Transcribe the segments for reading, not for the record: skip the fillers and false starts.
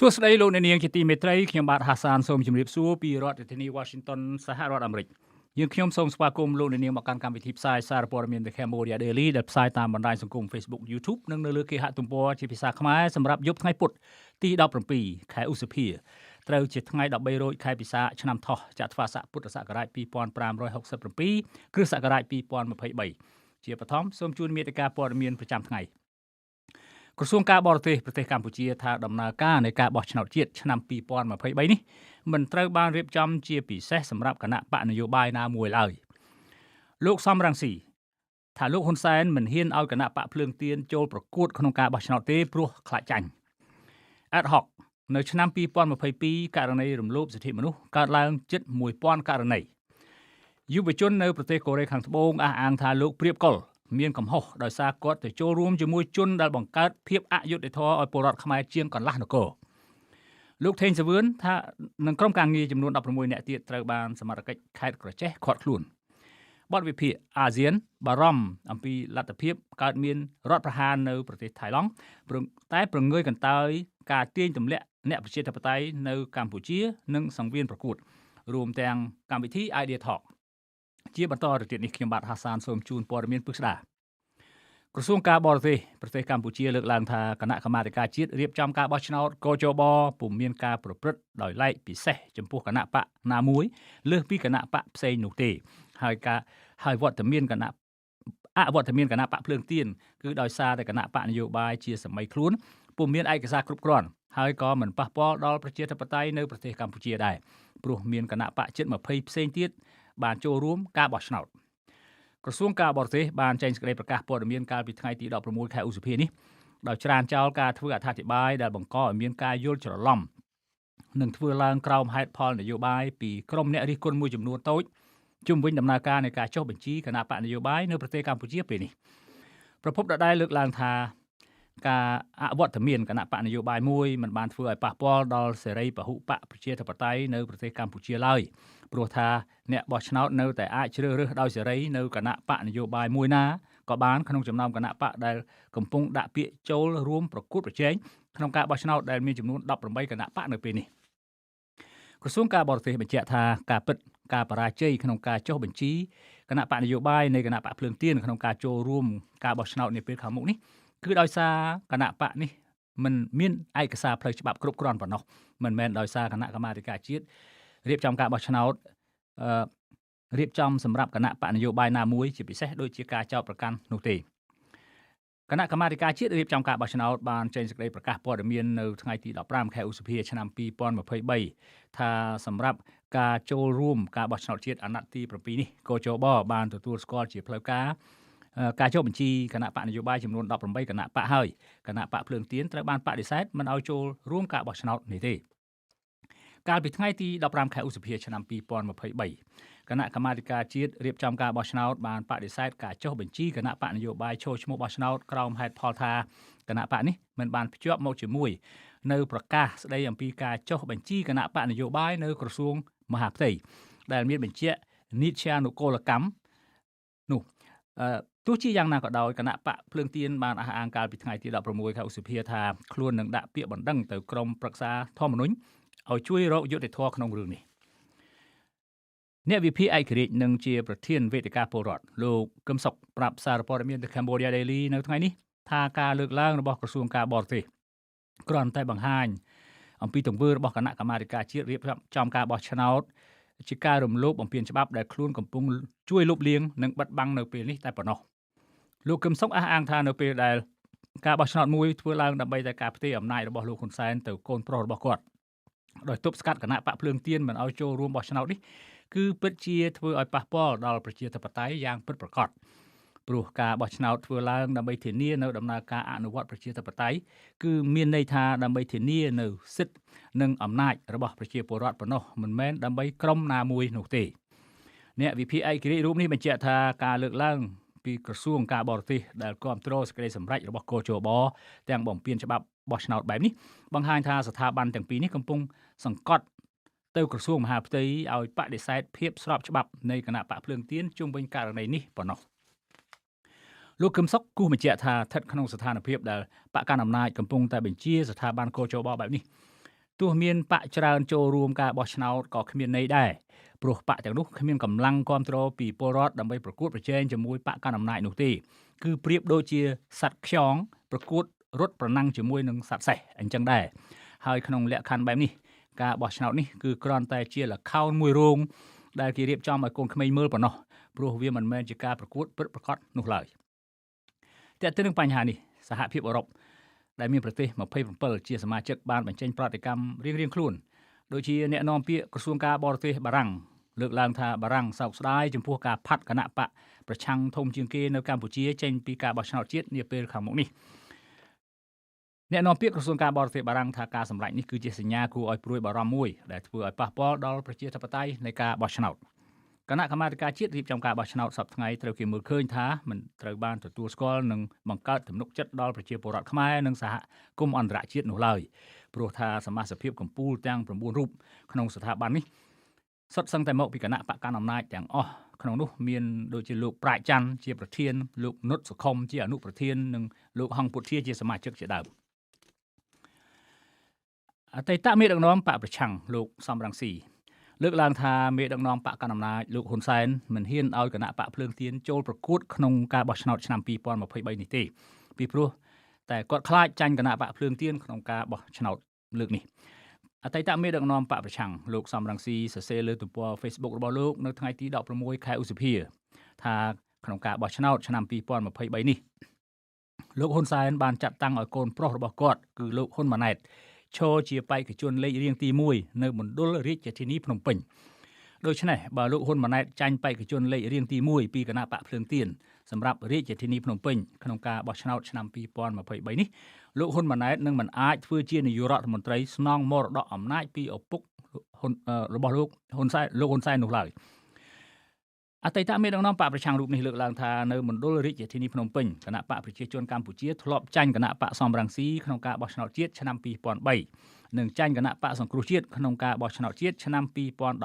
សួស្តីលោកអ្នកនាងជាទីមេត្រីខ្ញុំបាទហាសានសូមជម្រាបសួរពីរដ្ឋធានី Washington សហរដ្ឋអាមេរិកយើងខ្ញុំសូមស្វាគមន៍លោកអ្នកនាងមកកាន់កម្មវិធីផ្សាយសារព័ត៌មាន The Cambodia Daily ដែលផ្សាយតាមបណ្ដាញសង្គម Facebook YouTube និងនៅលើគេហទំព័រជាភាសាខ្មែរសម្រាប់យប់ថ្ងៃពុធទី17ខែឧសភាត្រូវជាថ្ងៃ13រោចខែពិសាខឆ្នាំថោះចត្វាស័កពុទ្ធសករាជ2567គ្រិស្តសករាជ2023ជាបឋមសូមជូនមេត្តាព័ត៌មានប្រចាំថ្ងៃក្រសួងការបរទេសប្រទេសកម្ពុជាថាដំណើរការនៃការបោះឆ្នោតជាតិឆ្នាំ2023នេះមិនត្រូវបានរៀបចំជាពិសេសសម្រាប់គណៈបកនយោបាយណាមួយឡើយលោកសំរងស៊ីថាលោកហ៊ុនសែនមិនហ៊ានឲ្យគណៈបកភ្លើងទៀនចូលប្រកួតក្នុងការបោះឆ្នោតទេព្រោះខ្លាចចាញ់ad hoc នៅឆ្នាំ2022ករណីរំលោភសិទ្ធិមនុស្សកើតឡើងជិត 1000 ករណីយុវជននៅប្រទេសកូរ៉េខាងត្បូងអះអាងថាលោកព្រៀបកុលមានកំហុសដោយសារគាត់ទៅចូលរួមជាមួយជនដែលបង្កើតភាពអយុត្តិធម៌ឲ្យពលរដ្ឋខ្មែរជាងកន្លះនគរលោកថេងសាវឿនថានឹងក្រុមការងារចំនួន16នាក់ទៀតត្រូវបានសមត្ថកិច្ចខេត្តក្រចេះឃាត់ខ្លួនបទវិភាគអាស៊ានបារម្ភអំពីលទ្ធភាពកើតមានរដ្ឋប្រហារនៅប្រទេសថៃឡង់តែប្រងើយកន្តើយការទាញទម្លាក់អ្នកប្រជាធិបតេយ្យនៅកម្ពុជានិងសង្វៀនប្រកួតរួមទាំងកម្មវិធី Idea Talk ជាបន្តទៅទៀតនេះខ្ញុំបាទហាសានសូមជូនព័ត៌មានពិស្ដាក្រសួងការបរទេសប្រទេសកម្ពុជាលើកឡើងថាគណៈកម្មាធិការជាតិរៀបចំការបោះឆ្នោតកោជបពុំមានការប្រព្រឹត្តដោយឡែកពិសេសចំពោះគណៈបកណាមួយលើសពីគណៈបកផ្សេងនោះទេហើយវត្តមានគណៈបកភ្លើងទៀនគឺដោយសារតែគណៈបកនយោបាយជាសម័យខ្លួនពុំមានឯកសារគ្រប់គ្រាន់ហើយក៏មិនប៉ះពាល់ដល់ប្រជាធិបតេយ្យនៅប្រទេសកម្ពុជាដែរព្រោះមានគណៈបកជិត20ផ្សេងទៀតបានចូលរួមការបោះឆ្នោតក្រសួងការបរទេសបានចេញសេចក្តីប្រកាសព័ត៌មានកាលពីថ្ងៃទី16ខែឧសភានេះដោយច្រានចោលការធ្វើអត្ថាធិប្បាយដែលបង្កឲ្យមានការយល់ច្រឡំនិងធ្វើឡើងក្រោមហេតុផលនយោបាយពីក្រុមអ្នករិះគន់មួយចំនួនតូចជុំវិញដំណើរការនៃការចុះបញ្ជីគណៈបកនយោបាយនៅប្រទេសកម្ពុជាពេលនេះប្រពន្ធដដែលលើកឡើងថាការអវត្តមានគណៈបកនយោបាយមួយមិនបានធ្វើឲ្យប៉ះពាល់ដល់សេរីពហុបកប្រជាធិបតេយ្យនៅប្រទេសកម្ពុជាឡើយព្រោះថាអ្នកបោះឆ្នោតនៅតែអាចជ្រើសរើសដោយសេរីនៅគណៈបកនយោបាយមួយណាក៏បានក្នុងចំណោមគណៈបកដែលកំពុងដាក់ពាក្យចូលរួមប្រកួតប្រជែងក្នុងការបោះឆ្នោតដែលមានចំនួន18គណៈបកនៅពេលនេះក្រសួងការបរទេសបញ្ជាក់ថាការបរាជ័យក្នុងការចុះបញ្ជីគណៈបកនយោបាយនៃគណៈបកភ្លើងទៀនក្នុងការចូលរួមការបោះឆ្នោតនាពេលខាងមុខនេះគឺដោយសារគណៈបកនេះមិនមានឯកសារផ្លូវច្បាប់គ្រប់គ្រាន់ប៉ុណ្ណោះមិនមែនដោយសារគណៈកម្មាធិការជាតិរៀបចំការបោះឆ្នោតរៀបចំសម្រាប់គណៈបកនយោបាយណាមួយជាពិសេសដូចជាការចោទប្រកាន់នោះទេគណៈកម្មាធិការជាតិរៀបចំការបោះឆ្នោតបានចេញសេចក្តីប្រកាសព័ត៌មាននៅថ្ងៃទី15ខែឧសភាឆ្នាំ2023ថាសម្រាប់ការចូលរួមការបោះឆ្នោតជាតិអាណត្តិទី7នេះកោជបបានទទួលស្គាល់ជាផ្លូវការចុះបញ្ជីគណៈបកនយោបាយចំនួន18គណៈបកហើយគណៈបកភ្លើងទៀនត្រូវបានបដិសេធមិនឲ្យចូលរួមការបោះឆ្នោតនេះទេកាលពីថ្ងៃទី15ខែឧសភាឆ្នាំ2023គណៈកម្មាធិការជាតិរៀបចំការបោះឆ្នោតបានបដិសេធការចុះបញ្ជីគណៈបកនយោបាយចូលឈ្មោះបោះឆ្នោតក្រោមហេតុផលថាគណៈបកនេះមិនបានភ្ជាប់មកជាមួយនៅប្រកាសស្តីអំពីការចុះបញ្ជីគណៈបកនយោបាយនៅក្រសួងមហាផ្ទៃដែលមានបញ្ជាក់នីតិអនុកូលកម្មនោះទោះជាយ៉ាងណាក៏ដោយគណៈបកភ្លើងទៀនបានអះអាងកាលពីថ្ងៃទី16ខែឧសភាថាខ្លួននឹងដាក់ពាក្យបណ្ដឹងទៅក្រមប្រឹក្សាធម្មនុញ្ញឲ្យជួយរកយុត្តិធម៌ក្នុងរឿងនេះអ្នកវិភាគឯករាជ្យនិងជាប្រធានវេទិកាពលរដ្ឋលោកកឹមសុខប្រាប់សារព័ត៌មាន The Cambodia Daily នៅថ្ងៃនេះថាការលើកឡើងរបស់ក្រសួងការបរទេសគ្រាន់តែបង្ហាញអំពីទង្វើរបស់គណៈកម្មាធិការជាតិរៀបចំការបោះឆ្នោតជាការរំលោភបំពានច្បាប់ដែលខ្លួនកំពុងជួយលុបលាងនិងបិទបាំងនៅពេលនេះតែប៉ុណ្ណោះលោកកឹមសុខអះអាងថានៅពេលដែលការបោះឆ្នោតមួយធ្វើឡើងដើម្បីតែការផ្ទេរអំណាចរបស់លោកហ៊ុនសែនទៅកូនប្រុសរបស់គាត់ដោយទប់ស្កាត់គណៈបកភ្លើងទៀនមិនឲ្យចូលរួមបោះឆ្នោតនេះគឺពិតជាធ្វើឲ្យប៉ះពាល់ដល់ប្រជាធិបតេយ្យយ៉ាងពិតប្រាកដព្រោះការបោះឆ្នោតធ្វើឡើងដើម្បីធានានៅដំណើរការអនុវត្តប្រជាធិបតេយ្យគឺមានន័យថាដើម្បីធានានៅសិទ្ធិនិងអំណាចរបស់ប្រជាពលរដ្ឋប៉ុណ្ណោះមិនមែនដើម្បីក្រុមណាមួយនោះទេអ្នកវិភាគឯករាជ្យរូបនេះបញ្ជាក់ថាការលើកឡើងពីក្រសួងការបរទេសដែលគ្រប់គ្រងសេចក្តីសម្រេចរបស់កោជបទាំងបំពេញច្បាប់បោះឆ្នោតបែបនេះបង្ហាញថាស្ថាប័នទាំងពីរនេះកំពុងសង្កត់ទៅក្រសួងមហាផ្ទៃឲ្យបដិសេធភាពស្របច្បាប់នៃគណៈបកភ្លើងទៀនជុំវិញករណីនេះប៉ុណ្ណោះលោកកឹមសុខគូសបញ្ជាក់ថាស្ថិតក្នុងស្ថានភាពដែលបកកណ្ដាលអំណាចកំពុងតែបញ្ជាស្ថាប័នកោជបបែបនេះ ទោះមានបកច្រើនចូលរួមការបោះឆ្នោតក៏គ្មានន័យដែរព្រោះបកទាំងនោះគ្មានកម្លាំងគ្រប់គ្រងពីពលរដ្ឋដើម្បីប្រកួតប្រជែងជាមួយបកកណ្ដាលអំណាចនោះទេគឺប្រៀបដូចជាសត្វខ្យងប្រកួតរត់ប្រណាំងជាមួយនឹងសត្វសេះអញ្ចឹងដែរហើយក្នុងលក្ខខណ្ឌបែបនេះការបោះឆ្នោតនេះគឺគ្រាន់តែជាល្ខោនមួយរោងដែលគេរៀបចំឲ្យកូនក្មេងមើលប៉ុណ្ណោះព្រោះវាមិនមែនជាការប្រកួតពិតប្រាកដនោះឡើយតែទៅនឹងបញ្ហានេះសហភាពអឺរ៉ុបដែលមានប្រទេស27ជាសមាជិកបានបញ្ចេញប្រតិកម្មរៀងៗខ្លួនដូចជាអ្នកនាំពាក្យក្រសួងការបរទេសបារាំងលើកឡើងថាបារាំងសោកស្ដាយចំពោះការផាត់គណៈបកប្រឆាំងធំជាងគេនៅកម្ពុជាចេញពីការបោះឆ្នោតជាតិនាពេលខាងមុខនេះអ្នកនាំពាក្យក្រសួងការបរទេសបារាំងថាការសម្រេចនេះគឺជាសញ្ញាគួរឲ្យព្រួយបារម្ភមួយដែលធ្វើឲ្យប៉ះពាល់ដល់ប្រជាធិបតេយ្យនៃការបោះឆ្នោតគណៈកម្មាធិការជាតិរៀបចំការបោះឆ្នោតសប្តាហ៍ថ្ងៃត្រូវគេមើលឃើញថាមិនត្រូវបានទទួលស្គាល់និងបង្កើតទំនុកចិត្តដល់ប្រជាពលរដ្ឋខ្មែរនិងសហគមន៍អន្តរជាតិនោះឡើយព្រោះថាសមាជិកកម្ពុជាទាំង9រូបក្នុងស្ថាប័ននេះសុទ្ធសឹងតែមកពីគណៈបកកណ្ដាលអំណាចទាំងអស់ក្នុងនោះមានដូចជាលោកប្រាជ្ញច័ន្ទជាប្រធានលោកនុតសុខុមជាអនុប្រធាននិងលោកហងពុធាជាសមាជិកជាដើមអតីតមេដឹកនាំបកប្រឆាំងលោកសំរងស៊ីលើកឡើងថាមេដឹកនាំបកកណ្ដាលអំណាចលោកហ៊ុនសែនមិនហ៊ានឲ្យគណៈបកភ្លើងទៀនចូលប្រកួតក្នុងការបោះឆ្នោតឆ្នាំ2023នេះទេពីព្រោះតែគាត់ខ្លាចចាញ់គណៈបកភ្លើងទៀនក្នុងការបោះឆ្នោតលើកនេះអតីតមេដឹកនាំបកប្រឆាំងលោកសំរងស៊ីសរសេរលើទំព័រ Facebook របស់លោកនៅថ្ងៃទី16ខែឧសភាថាក្នុងការបោះឆ្នោតឆ្នាំ2023នេះលោកហ៊ុនសែនបានចាត់តាំងឲ្យកូនប្រុសរបស់គាត់គឺលោកហ៊ុនម៉ាណែតឈរជាបេក្ខជនលេខរៀងទី1នៅមណ្ឌលរាជធានីភ្នំពេញដូច្នេះបើលោកហ៊ុនម៉ាណែតចាញ់បេក្ខជនលេខរៀងទី1ពីគណៈបកភ្លើងទៀនសម្រាប់រាជធានីភ្នំពេញក្នុងការបោះឆ្នោតឆ្នាំ2023នេះលោកហ៊ុនម៉ាណែតនឹងមិនអាចធ្វើជានាយករដ្ឋមន្ត្រីស្នងមរតកអំណាចពីឪពុករបស់លោកហ៊ុនសែននោះឡើយអតីតមេដឹកនាំបកប្រឆាំងរូបនេះលើកឡើងថានៅមណ្ឌលរាជធានីភ្នំពេញគណៈបកប្រជាជនកម្ពុជាធ្លាប់ចាញ់គណៈបកសំរងស៊ីក្នុងការបោះឆ្នោតជាតិឆ្នាំ2003និងចាញ់គណៈបកសង្គ្រោះជាតិក្នុងការបោះឆ្នោតជាតិឆ្នាំ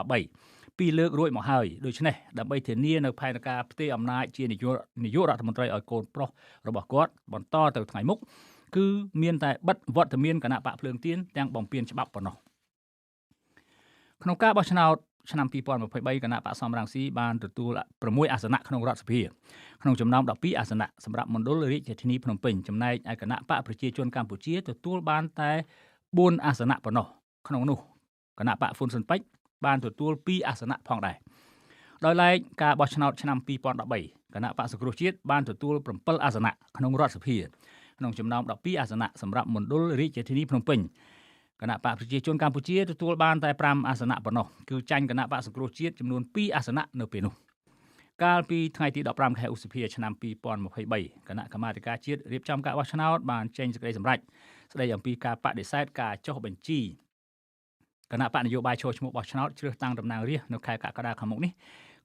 2013ពីរលើករួចមកហើយដូច្នេះដើម្បីធានានៅផែនការផ្ទេរអំណាចជានាយករដ្ឋមន្ត្រីឲ្យកូនប្រុសរបស់គាត់បន្តទៅថ្ងៃមុខគឺមានតែបិទវត្តមានគណៈបកភ្លើងទៀនទាំងបំពេញច្បាប់ប៉ុណ្ណោះក្នុងការបោះឆ្នោតឆ្នាំ2023គណៈបកសំរងស៊ីបានទទួល6អាសនៈក្នុងរដ្ឋសភាក្នុងចំណោម12អាសនៈសម្រាប់មណ្ឌលរាជធានីភ្នំពេញចំណែកឯគណៈបកប្រជាជនកម្ពុជាទទួលបានតែ4អាសនៈប៉ុណ្ណោះក្នុងនោះគណៈបកហ៊ុនស៊ិនប៉ិចបានទទួល2អាសនៈផងដែរដោយឡែកការបោះឆ្នោតឆ្នាំ2013គណៈបកសង្គ្រោះជាតិបានទទួល7អាសនៈក្នុងរដ្ឋសភាក្នុងចំណោម12អាសនៈសម្រាប់មណ្ឌលរាជធានីភ្នំពេញគណៈបកប្រជាជនកម្ពុជាទទួលបានតែ5អាសនៈប៉ុណ្ណោះគឺចាញ់គណៈបកសង្គ្រោះជាតិចំនួន2អាសនៈនៅពេលនោះកាលពីថ្ងៃទី15ខែឧសភាឆ្នាំ2023គណៈកម្មាធិការជាតិរៀបចំការបោះឆ្នោតបានចេញសេចក្តីសម្រេចស្តីអំពីការបដិសេធការចុះបញ្ជីគណៈបកនយោបាយចូលឈ្មោះបោះឆ្នោតជ្រើសតាំងតំណាងរាស្ត្រនៅខែកក្កដាខាងមុខនេះ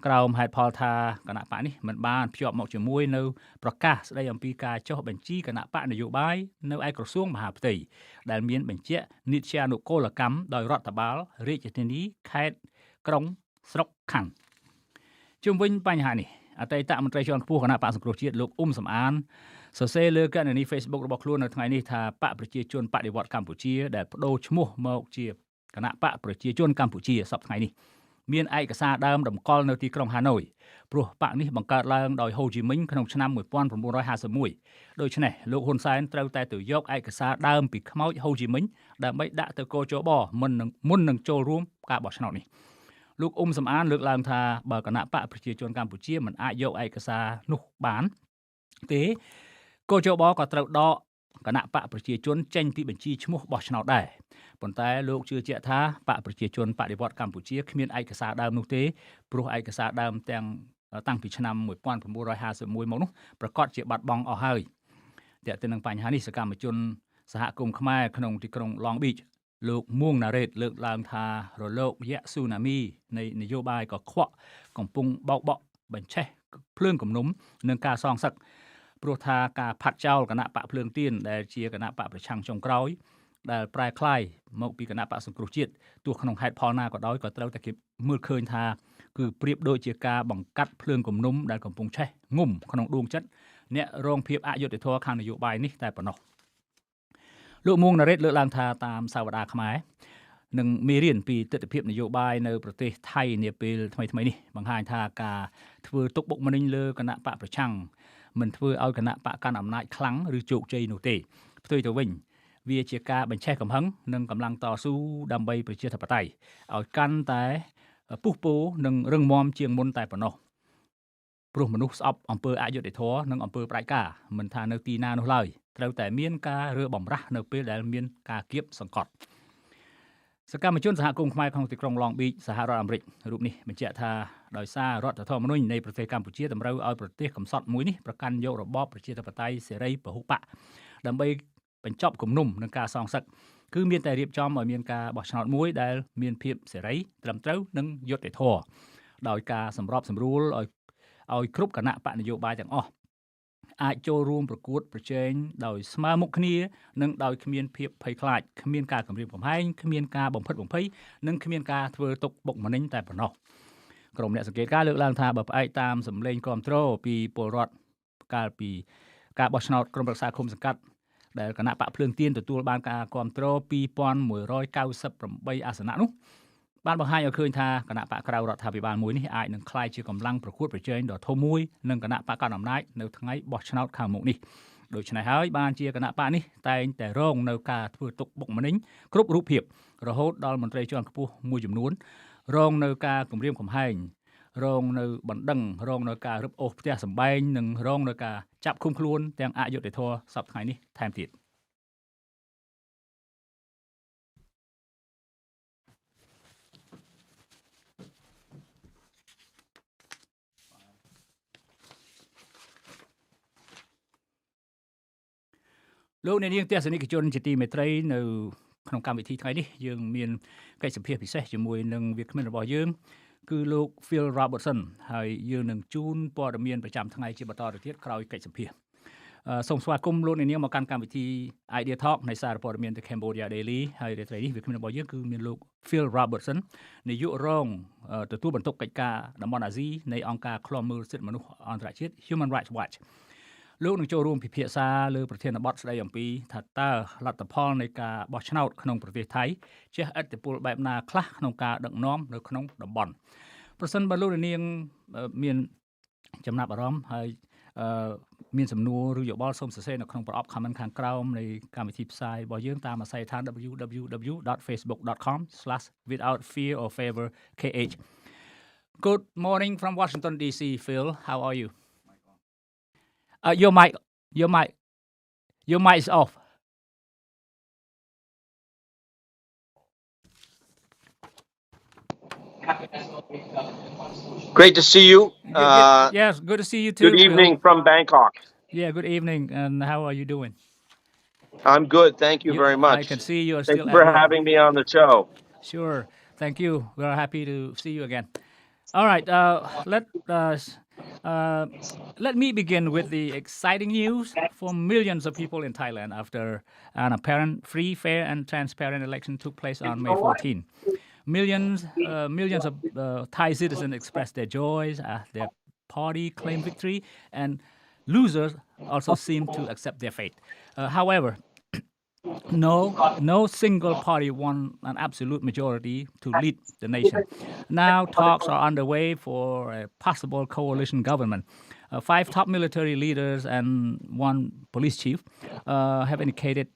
ក្រោមហេតុផលថាគណៈបកនេះមិនបានភ្ជាប់មកជាមួយនៅប្រកាសស្តីអំពីការចុះបញ្ជីគណៈបកនយោបាយនៅឯក្រសួងមហាផ្ទៃដែលមានបញ្ជាក់នីតិអនុកូលកម្មដោយរដ្ឋបាលរាជធានីខេត្តក្រុងស្រុកខណ្ឌជុំវិញបញ្ហានេះអតីតមន្ត្រីជាន់ខ្ពស់គណៈបកសង្គ្រោះជាតិលោកអ៊ុំសំអានសរសេរលើគណនី Facebook របស់ខ្លួននៅថ្ងៃនេះថាបកប្រជាជនបដិវត្តកម្ពុជាដែលបដូរឈ្មោះមកជាគណៈបកប្រជាជនកម្ពុជាសប្តាហ៍ថ្ងៃនេះមានឯកសារដើមតម្កល់នៅទីក្រុងហាណូយព្រោះបកនេះបង្កើតឡើងដោយហូជីមិញក្នុងឆ្នាំ1951ដូច្នេះលោកហ៊ុនសែនត្រូវតែទៅយកឯកសារដើមពីខ្មោចហូជីមិញដើម្បីដាក់ទៅកោជបមុននឹងចូលរួមការបោះឆ្នោតនេះលោកអ៊ុំសំអានលើកឡើងថាបើគណៈបកប្រជាជនកម្ពុជាមិនអាចយកឯកសារនោះបានទេកោជបក៏ត្រូវដកគណៈបកប្រជាជនចេញពីបញ្ជីឈ្មោះបោះឆ្នោតដែរប៉ុន្តែលោកជឿជាក់ថាបកប្រជាជនបដិវត្តកម្ពុជាគ្មានឯកសារដើមនោះទេព្រោះឯកសារដើមតាំងពីឆ្នាំ1951មកនោះប្រកាសជាបាត់បង់អស់ហើយតែទៅនឹងបញ្ហានេះសកម្មជនសហគមន៍ខ្មែរក្នុងទីក្រុង Long Beach លោកមួងណារ៉េតលើកឡើងថារលកយៈស៊ូណាមីនៃនយោបាយកខ្វក់កំពុងបោកបក់បញ្ឆេះភ្លើងគំនុំនិងការសងសឹកព្រោះថាការផាត់ចោលគណៈបកភ្លើងទៀនដែលជាគណៈបកប្រឆាំងចុងក្រោយដែលប្រែក្លាយមកពីគណៈបកសង្គ្រោះជាតិទោះក្នុងហេតុផលណាក៏ដោយក៏ត្រូវតែគេមើលឃើញថាគឺប្រៀបដូចជាការបង្កាត់ភ្លើងគំនុំដែលកំពុងឆេះងុំក្នុងដួងចិត្តអ្នករងភាពអយុត្តិធម៌ខាងនយោបាយនេះតែប៉ុណ្ណោះលោកមួងណារ៉េតលើកឡើងថាតាមសាវតាខ្មែរ និងមេរៀនពីទស្សនវិជ្ជានយោបាយនៅប្រទេសថៃនាពេលថ្មីៗនេះបង្ហាញថាការធ្វើទុកបុកម្នេញលើគណៈបកប្រឆាំងមិនធ្វើឲ្យគណៈបកកាន់អំណាចខ្លាំងឬជោគជ័យនោះទេផ្ទុយទៅវិញវាជាការបញ្ឆេះកំហឹងនិងកម្លាំងតស៊ូដើម្បីប្រជាធិបតេយ្យឲ្យកាន់តែពុះពោនិងរឹងមាំជាងមុនតែប៉ុណ្ណោះព្រោះមនុស្សស្អប់អំពើអយុត្តិធម៌និងអំពើផ្ដាច់ការមិនថានៅទីណានោះឡើយត្រូវតែមានការរើបំរាស់នៅពេលដែលមានការគៀបសង្កត់សកម្មជនសហគមន៍ខ្មែរក្នុងទីក្រុង Long Beach សហរដ្ឋអាមេរិករូបនេះបញ្ជាក់ថាដោយសាររដ្ឋធម្មនុញ្ញនៃប្រទេសកម្ពុជាតម្រូវឲ្យប្រទេសកំសត់មួយនេះប្រកាន់យករបបប្រជាធិបតេយ្យសេរីពហុបកដើម្បីបញ្ចប់គំនុំនឹងការសងសឹកគឺមានតែរៀបចំឲ្យមានការបោះឆ្នោតមួយដែលមានភាពសេរីត្រឹមត្រូវនិងយុត្តិធម៌ដោយការសម្របសម្រួលឲ្យគ្រប់គណៈបកនយោបាយទាំងអស់អាចចូលរួមប្រកួតប្រជែងដោយស្មើមុខគ្នានិងដោយគ្មានភាពភ័យខ្លាចគ្មានការគំរាមកំហែងគ្មានការបំផិតបំភ័យនិងគ្មានការធ្វើទុកបុកម្នេញតែប៉ុណ្ណោះក្រុមអ្នកសង្កេតការណ៍លើកឡើងថាបើផ្អែកតាមសម្លេងគាំទ្រពីពលរដ្ឋកាលពីការបោះឆ្នោតក្រុមប្រឹក្សាឃុំសង្កាត់ដែលគណៈបកភ្លើងទៀនទទួលបានការគាំទ្រ 2198 អាសនៈនោះបានបង្ហាញឲ្យឃើញថាគណៈបកក្រៅរដ្ឋាភិបាលមួយនេះអាចនឹងក្លាយជាកម្លាំងប្រកួតប្រជែងដ៏ធំមួយនឹងគណៈបកកណ្ដាលអំណាចនៅថ្ងៃបោះឆ្នោតខាងមុខនេះដូច្នេះហើយបានជាគណៈបកនេះតែងតែរងនៅការធ្វើទុកបុកម្នេញគ្រប់រូបភាពរហូតដល់មន្ត្រីជាន់ខ្ពស់មួយចំនួនរងនៅការគំរាមកំហែងរងនៅបណ្ដឹងរងនៅការរឹបអូសផ្ទះសម្បែងនិងរងនៅការចាប់ឃុំខ្លួនទាំងអយុត្តិធម៌សប្តាហ៍ថ្ងៃនេះថែមទៀតលោកអ្នកនាងទស្សនិកជនជាទីមេត្រីនៅក្នុងកម្មវិធីថ្ងៃនេះយើងមានកិច្ចសម្ភាសន៍ពិសេសជាមួយនឹងវាគ្មិនរបស់យើងគឺលោក Phil Robertson ហើយយើងនឹងជូនព័ត៌មានប្រចាំថ្ងៃជាបន្តទៅទៀតក្រោយកិច្ចសម្ភាសន៍សូមស្វាគមន៍លោកអ្នកនាងមកកាន់កម្មវិធី Idea Talk នៃសារព័ត៌មាន The Cambodia Daily ហើយរាត្រីនេះវាគ្មិនរបស់យើងគឺមានលោក Phil Robertson នាយករងទទួលបន្ទុកកិច្ចការតំបន់អាស៊ីនៃអង្គការឃ្លាំមើលសិទ្ធិមនុស្សអន្តរជាតិ Human Rights Watchលោកនឹងចូលរួមពិភាក្សាលើប្រធានបទស្ដីអំពីថាតើលទ្ធផលនៃការបោះឆ្នោតក្នុងប្រទេសថៃជះឥទ្ធិពលបែបណាខ្លះក្នុងការដឹកនាំនៅក្នុងតំបន់ប្រសិនបើលោកនាងមានចំណាប់អារម្មណ៍ហើយមានសំណួរឬយោបល់សូមសរសេរនៅក្នុងប្រអប់ comment ខាងក្រោមនៃកម្មវិធីផ្សាយរបស់យើងតាមអាស័យដ្ឋាន www.facebook.com/withoutfearorfavorkh Good morning from Washington DC Phil how are you Your mic is off. Great to see you. Yes, good to see you too. Good evening from Bangkok. Yeah, good evening. And how are you doing? I'm good. Thank you very much. I can see you are Thank still you for having me on the show. Sure. Thank you. We're happy to see you again. All right. Let me begin with the exciting news for millions of people in Thailand after an apparent free, fair, and transparent election took place on May 14. Millions of Thai citizens expressed their joys as their party claimed victory, and losers also seemed to accept their fate. However, no single party won an absolute majority to lead the nation. Now talks are underway for a possible coalition government. 5 top military leaders and 1 police chief have indicated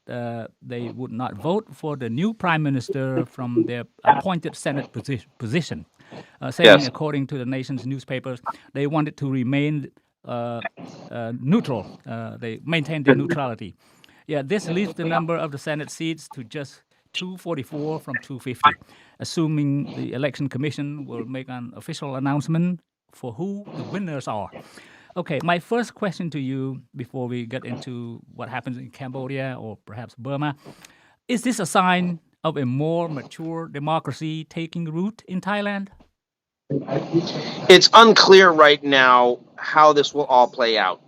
they would not vote for the new prime minister from their appointed Senate position, saying, according to the nation's newspapers, they wanted to remain neutral. They maintained their neutrality. Yeah, this leaves the number of the Senate seats to just 244 from 250, assuming the Election Commission will make an official announcement for who the winners are. Okay, my first question to you before we get into what happens in Cambodia or perhaps Burma, is this a sign of a more mature democracy taking root in Thailand? It's unclear right now how this will all play out.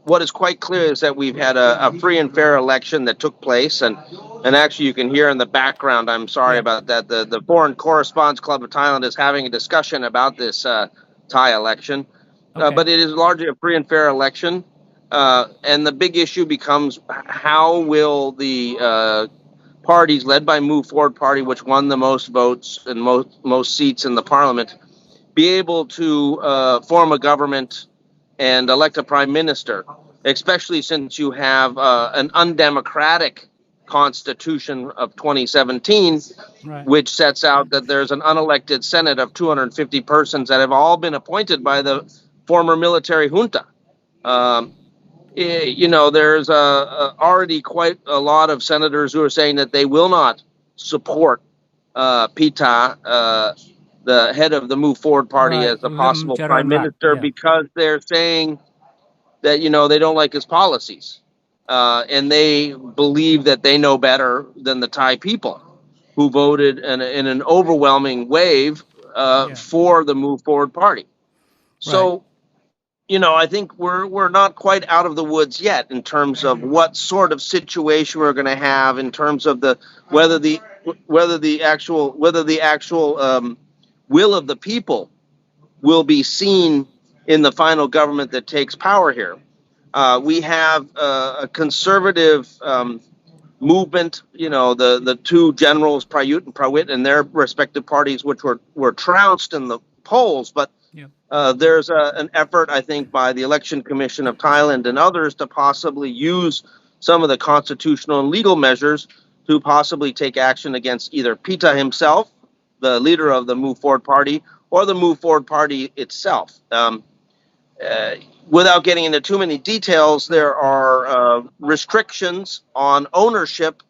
What is quite clear is that we've had a free and fair election that took place, and actually you can hear in the background, I'm sorry about that, the Foreign Correspondents Club of Thailand is having a discussion about this Thai election. But it is largely a free and fair election, and the big issue becomes how will the parties led by Move Forward Party, which won the most votes and most seats in the parliament, be able to form a government and elect a prime minister, especially since you have an undemocratic constitution of 2017, Right. which sets out that there's an unelected Senate of 250 persons that have all been appointed by the former military junta. There's already quite a lot of senators who are saying that they will not support Pita, the head of the Move Forward Party, Right. as a possible prime Rat. minister, Yeah. because they're saying that they don't like his policies, and they believe that they know better than the Thai people, who voted in an overwhelming wave for the Move Forward Party. So, I think we're not quite out of the woods yet in terms of what sort of situation we're going to have in terms of whether the actual will of the people will be seen in the final government that takes power here. We have a conservative movement, the two generals, Prayut and Prawit, and their respective parties, which were trounced in the polls, but there's an effort, I think, by the Election Commission of Thailand and others to possibly use some of the constitutional and legal measures to possibly take action against either Pita himself, the leader of the Move Forward Party, or the Move Forward Party itself. Without getting into too many details, there are restrictions on ownership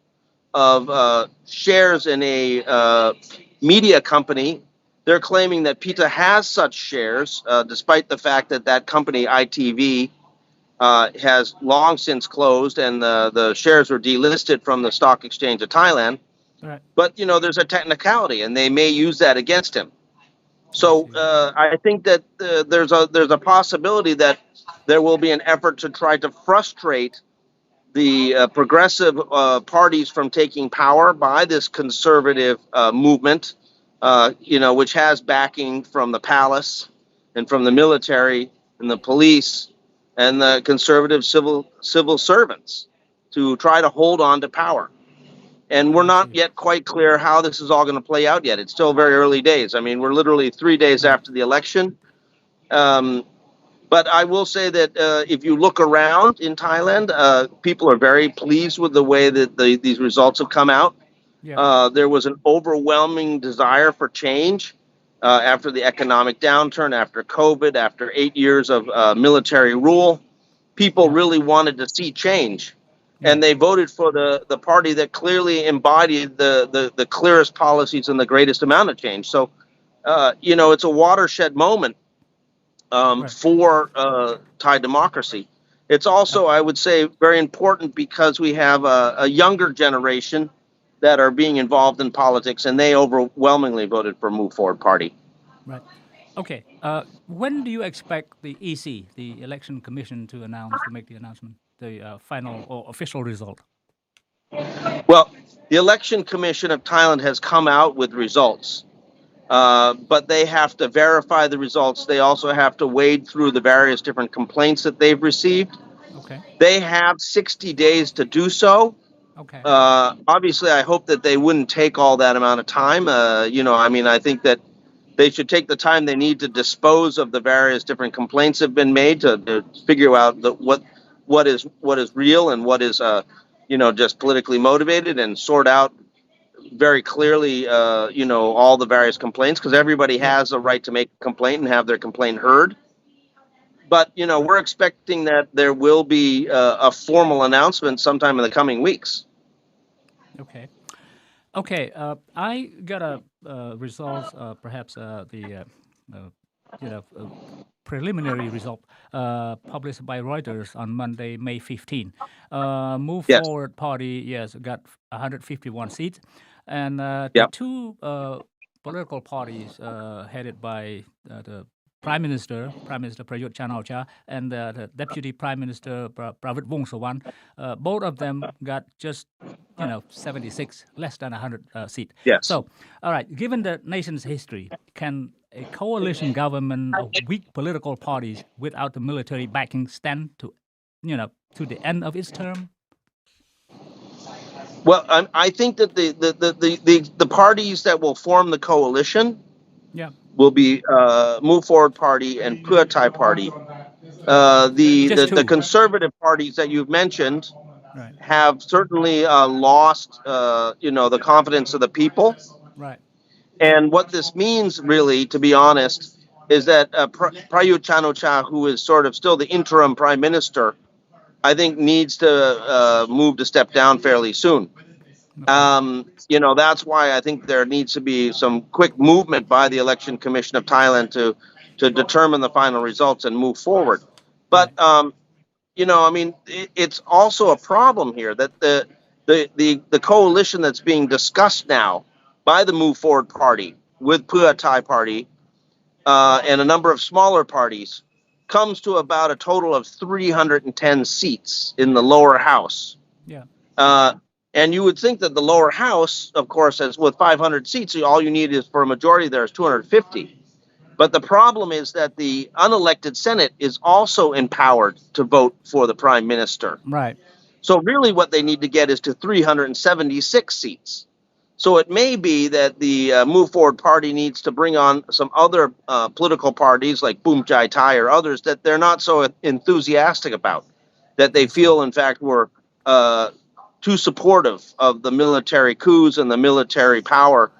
of shares in a media company. They're claiming that Pita has such shares, despite the fact that company, ITV, has long since closed and the shares were delisted from the stock exchange of Thailand. Right. But, there's a technicality, and they may use that against him. So I think that there's a possibility that there will be an effort to try to frustrate the progressive parties from taking power by this conservative movement, which has backing from the palace and from the military and the police and the conservative civil servants, to try to hold on to power. And we're not yet quite clear how this is all going to play out yet. It's still very early days. I mean, we're literally 3 days after the election. But I will say that if you look around in Thailand, people are very pleased with the way that these results have come out. There was an overwhelming desire for change after the economic downturn, after COVID, after 8 years of military rule. People really wanted to see change. And they voted for the party that clearly embodied the clearest policies and the greatest amount of change. So, it's a watershed moment for Thai democracy. It's also, I would say, very important because we have a younger generation that are being involved in politics, and they overwhelmingly voted for Move Forward Party. Right. Okay. When do you expect the EC, the Election Commission, to make the announcement, the final or official result? Well, the Election Commission of Thailand has come out with results, but they have to verify the results. They also have to wade through the various different complaints that they've received. Okay. They have 60 days to do so. Okay. Obviously, I hope that they wouldn't take all that amount of time. I think that they should take the time they need to dispose of the various different complaints that have been made to figure out what is real and what is just politically motivated, and sort out very clearly all the various complaints, because everybody has a right to make a complaint and have their complaint heard. But we're expecting that there will be a formal announcement sometime in the coming weeks. Okay. Okay. I got a results, perhaps the preliminary result published by Reuters on Monday, May 15. Move Yes. Forward Party, got 151 seats, and the two political parties headed by the Prime Minister Prayut Chan-o-cha, and the Deputy Prime Minister Pravit Vongsawan, both of them got just 76, less than 100 seats. Yes. So, all right, given the nation's history, can a coalition government of weak political parties without the military backing stand to the end of its term? Well, I think that the parties that will form the coalition Yeah. will be Move Forward Party and Pheu Thai Party. The conservative parties that you've mentioned Right. have certainly lost, the confidence of the people. Right. And what this means, really, to be honest, is that Prayut Chan-o-cha, who is sort of still the interim prime minister, I think needs to move to step down fairly soon. That's why I think there needs to be some quick movement by the Election Commission of Thailand to determine the final results and move forward. But it's also a problem here that the coalition that's being discussed now by the Move Forward Party with Pheu Thai Party and a number of smaller parties comes to about a total of 310 seats in the lower house. Yeah. And you would think that the lower house, of course, as with 500 seats, all you need is for a majority there is 250. But the problem is that the unelected Senate is also empowered to vote for the prime minister. Right. So really what they need to get is to 376 seats. So it may be that the Move Forward Party needs to bring on some other political parties like Phum Jai Thai or others that they're not so enthusiastic about, that they feel, in fact, were too supportive of the military coups and the military power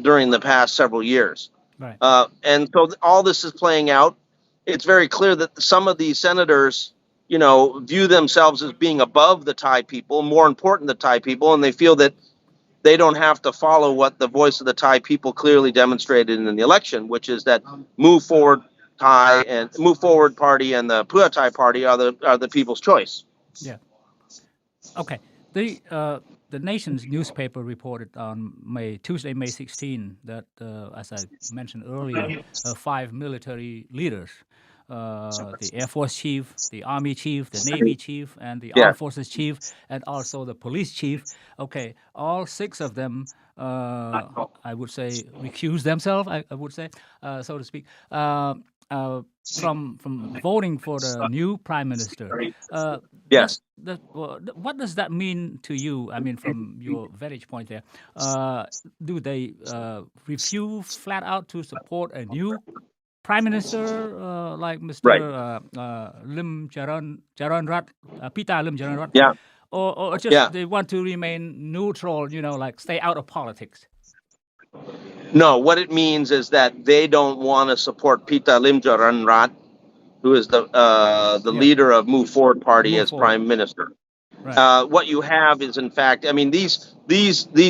during the past several years. Right. And so all this is playing out. It's very clear that some of these senators, view themselves as being above the Thai people, more important than the Thai people, and they feel that they don't have to follow what the voice of the Thai people clearly demonstrated in the election, which is that Move Forward Thai and Move Forward Party and the Pheu Thai Party are the people's choice. Yeah. Okay. The Nation's newspaper reported on Tuesday, May 16, that, as I mentioned earlier, 5 military leaders, the Air Force chief, the Army chief, the Navy chief, and the Armed Forces chief, and also the police chief. Okay, all 6 of them, I would say, recused themselves, I would say, so to speak, from voting for the new prime minister. Yes. What does that mean to you? I mean, from your vantage point there, do they refuse flat out to support a new prime minister like Mr. Lim Charan Rat, Pita Lim Charan Rat? Yeah. Or just they want to remain neutral, like stay out of politics? No, what it means is that they don't want to support Pita Lim Charan Rat, who is the leader of Move Forward Party as prime minister. Right. What you have is, in fact, I mean, these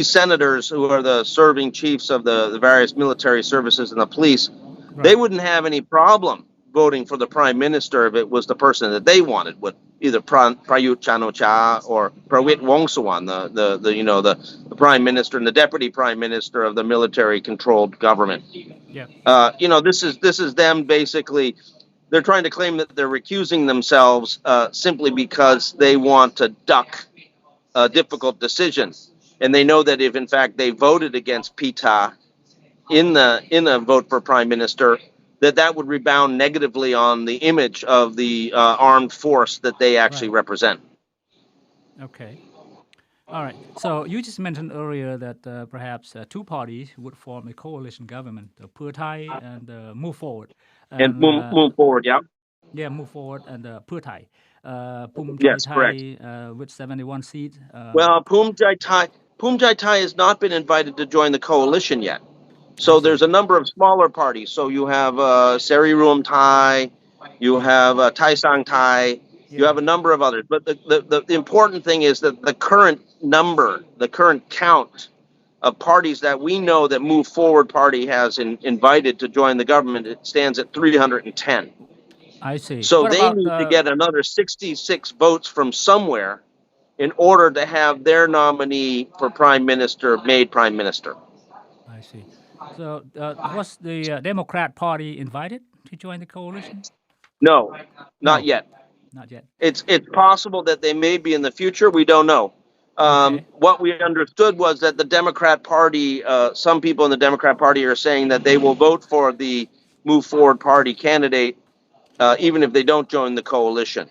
senators who are the serving chiefs of the various military services and the police, they wouldn't have any problem voting for the prime minister if it was the person that they wanted, with either Prayut Chan-o-cha or Prawit Wongsuwan, the prime minister and the deputy prime minister of the military-controlled government. Yeah. This is them basically. They're trying to claim that they're recusing themselves simply because they want to duck a difficult decision, and they know that if in fact they voted against Pita in a vote for prime minister, that would rebound negatively on the image of the armed force that they actually represent. Okay. All right. So you just mentioned earlier that perhaps 2 parties would form a coalition government, the Pheu Thai and Move Forward. And move forward, yeah. Yeah, Move Forward and Pheu Thai. Phum Yes, Jai Thai with 71 seats. Well, Phum Jai Thai has not been invited to join the coalition yet. So there's a number of smaller parties. So you have Seri Rum Thai, you have Thai Sang Thai, you have a number of others. But the important thing is that the current count of parties that we know that Move Forward Party has invited to join the government, it stands at 310. I see. So they need to get another 66 votes from somewhere in order to have their nominee for prime minister made prime minister. I see. So was the Democrat Party invited to join the coalition? No, not yet. Not yet. It's possible that they may be in the future. We don't know. What we understood was that the Democrat Party, some people in the Democrat Party are saying that they will vote for the Move Forward Party candidate even if they don't join the coalition.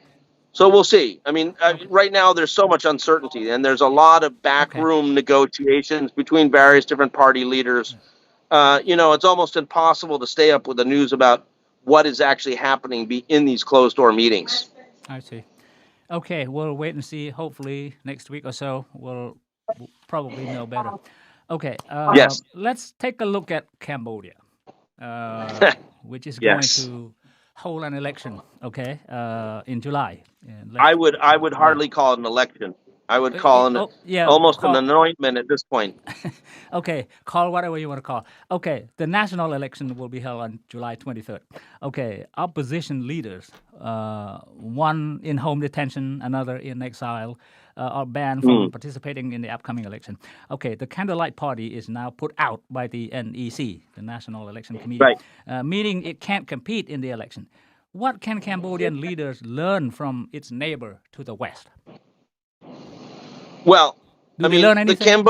So we'll see. I mean, right now there's so much uncertainty, and there's a lot of backroom negotiations between various different party leaders. It's almost impossible to stay up with the news about what is actually happening in these closed-door meetings. I see. Okay, we'll wait and see. Hopefully next week or so we'll probably know better. Okay, Yes. let's take a look at Cambodia, which is going Yes. to hold an election. Okay, in July. I would hardly call it an election. I would call it almost an anointment at this point. Okay, call whatever you want to call. Okay, the national election will be held on July 23rd. Okay, opposition leaders, one in home detention, another in exile, are banned from participating in the upcoming election. Okay, the Candlelight Party is now put out by the NEC, the National Election Committee, meaning it can't compete in the election. What can Cambodian leaders learn from its neighbor to the west? Well, learn anything?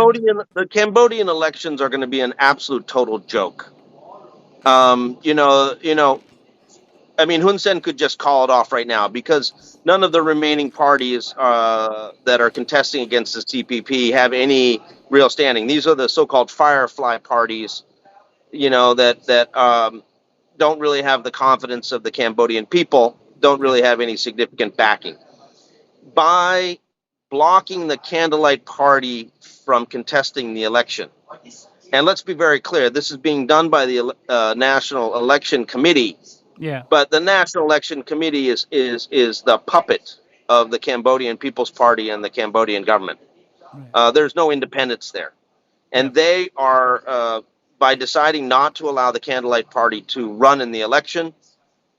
the Cambodian elections are going to be an absolute total joke. Hun Sen could just call it off right now because none of the remaining parties that are contesting against the CPP have any real standing. These are the so-called firefly parties, that don't really have the confidence of the Cambodian people, don't really have any significant backing. By blocking the Candlelight Party from contesting the election, and let's be very clear, this is being done by the National Election Committee. Yeah. But the National Election Committee is the puppet of the Cambodian People's Party and the Cambodian government. There's no independence there. And they are, by deciding not to allow the Candlelight Party to run in the election,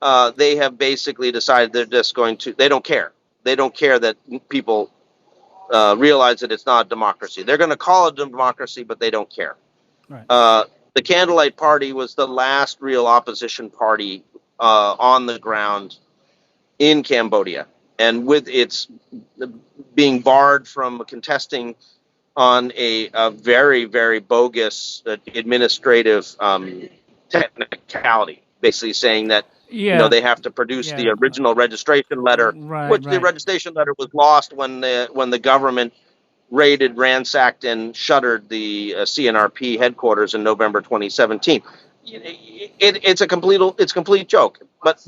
they have basically decided they're just going to, they don't care. They don't care that people realize that it's not a democracy. They're going to call it a democracy, but they don't care. Right. The Candlelight Party was the last real opposition party on the ground in Cambodia. And with its being barred from contesting on a very, very bogus administrative technicality, basically saying that they have to produce the original registration letter, which the registration letter was lost when the government raided, ransacked, and shuttered the CNRP headquarters in November 2017. It's a complete joke. But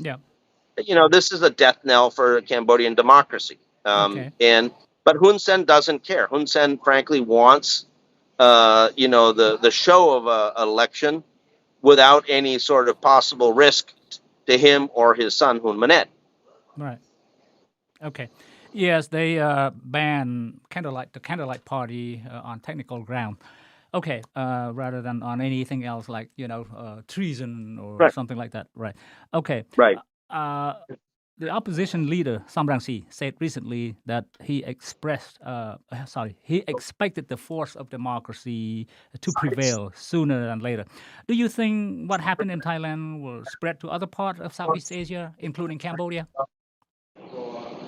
this is a death knell for Cambodian democracy. But Hun Sen doesn't care. Hun Sen, frankly, wants the show of an election without any sort of possible risk to him or his son, Hun Manet. Right. Okay. Yes, they ban the Candlelight Party on technical ground. Okay, rather than on anything else like treason or something like that. Right. Okay. Right. The opposition leader Sam Rang-si said recently that he expected the force of democracy to prevail sooner than later. Do you think what happened in Thailand will spread to other parts of Southeast Asia, including Cambodia?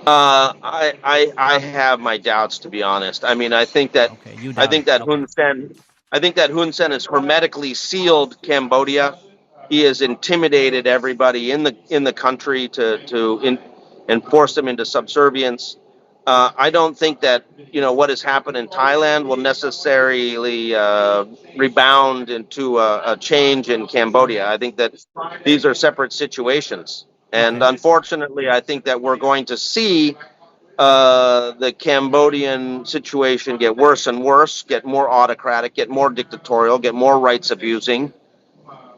I have my doubts, to be honest. I think that Hun Sen has hermetically sealed Cambodia. He has intimidated everybody in the country and forced them into subservience. I don't think that what has happened in Thailand will necessarily rebound into a change in Cambodia. I think that these are separate situations. And unfortunately, I think that we're going to see the Cambodian situation get worse and worse, get more autocratic, get more dictatorial, get more rights abusing,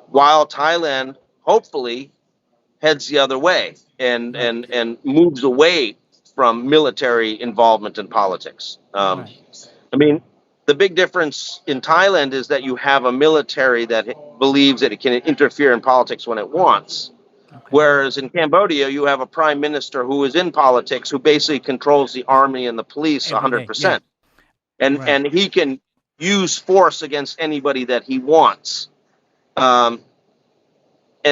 while Thailand hopefully heads the other way and moves away from military involvement in politics. The big difference in Thailand is that you have a military that believes that it can interfere in politics when it wants. Whereas in Cambodia, you have a prime minister who is in politics, who basically controls the army and the police 100%. And he can use force against anybody that he wants. And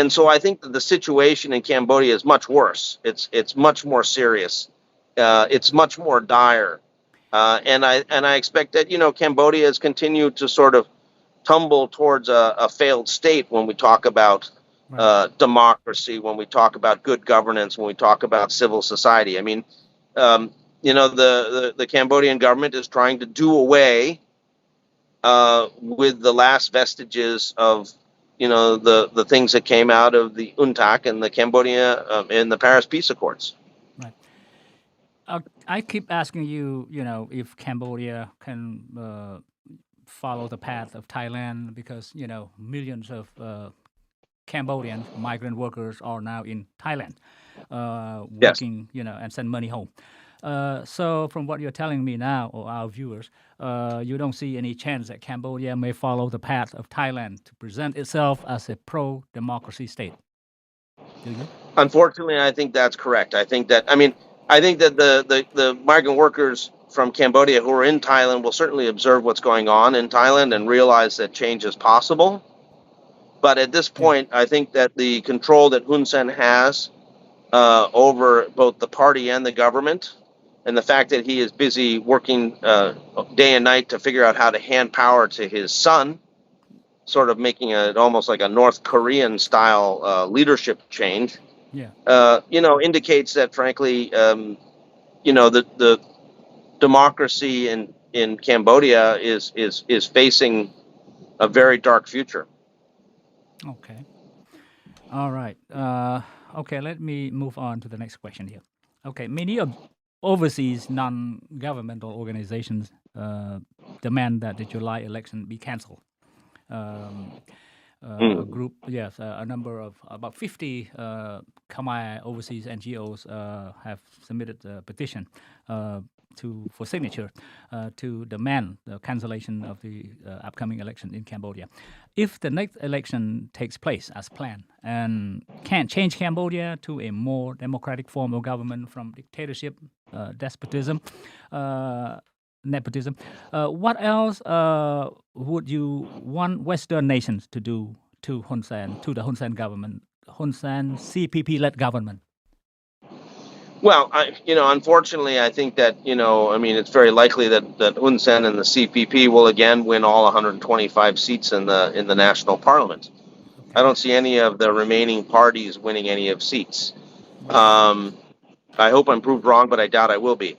so I think that the situation in Cambodia is much worse. It's much more serious. It's much more dire. And I expect that, Cambodia has continued to sort of tumble towards a failed state when we talk about democracy, when we talk about good governance, when we talk about civil society. the Cambodian government is trying to do away with the last vestiges of the things that came out of the UNTAC and the Cambodia and the Paris Peace Accords. Right. I keep asking you, if Cambodia can follow the path of Thailand because, millions of Cambodian migrant workers are now in Thailand working, and send money home. So from what you're telling me now, or our viewers, you don't see any chance that Cambodia may follow the path of Thailand to present itself as a pro-democracy state. Do you? Unfortunately, I think that's correct. I think that the migrant workers from Cambodia who are in Thailand will certainly observe what's going on in Thailand and realize that change is possible. But at this point, I think that the control that Hun Sen has over both the party and the government, and the fact that he is busy working day and night to figure out how to hand power to his son, sort of making it almost like a North Korean style leadership change, indicates that, frankly, the democracy in Cambodia is facing a very dark future. Okay. All right. Okay, let me move on to the next question here. Okay, many of overseas non-governmental organizations demand that the July election be cancelled. A group, a number of about 50 Khmer overseas NGOs have submitted a petition for signature to demand the cancellation of the upcoming election in Cambodia. If the next election takes place as planned and can't change Cambodia to a more democratic form of government from dictatorship, despotism, nepotism, what else would you want Western nations to do to Hun Sen, to the Hun Sen government, Hun Sen CPP-led government? Well, unfortunately, I think that, it's very likely that Hun Sen and the CPP will again win all 125 seats in the national parliament. I don't see any of the remaining parties winning any of seats. I hope I'm proved wrong, but I doubt I will be.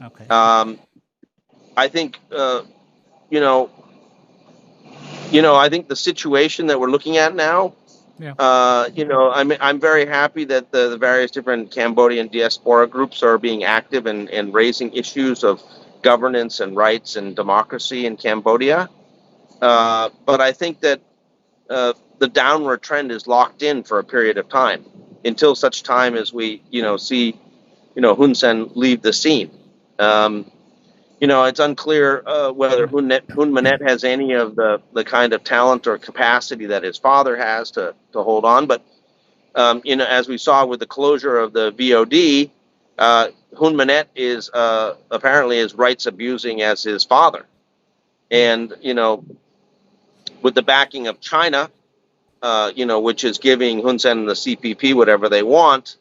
Okay. I think, I think the situation that we're looking at now, I'm very happy that the various different Cambodian diaspora groups are being active and raising issues of governance and rights and democracy in Cambodia. But I think that the downward trend is locked in for a period of time until such time as we, see, Hun Sen leave the scene. It's unclear whether Hun Manet has any of the kind of talent or capacity that his father has to hold on. But, as we saw with the closure of the VOD, Hun Manet is apparently as rights abusing as his father. And, with the backing of China, which is giving Hun Sen and the CPP whatever they want,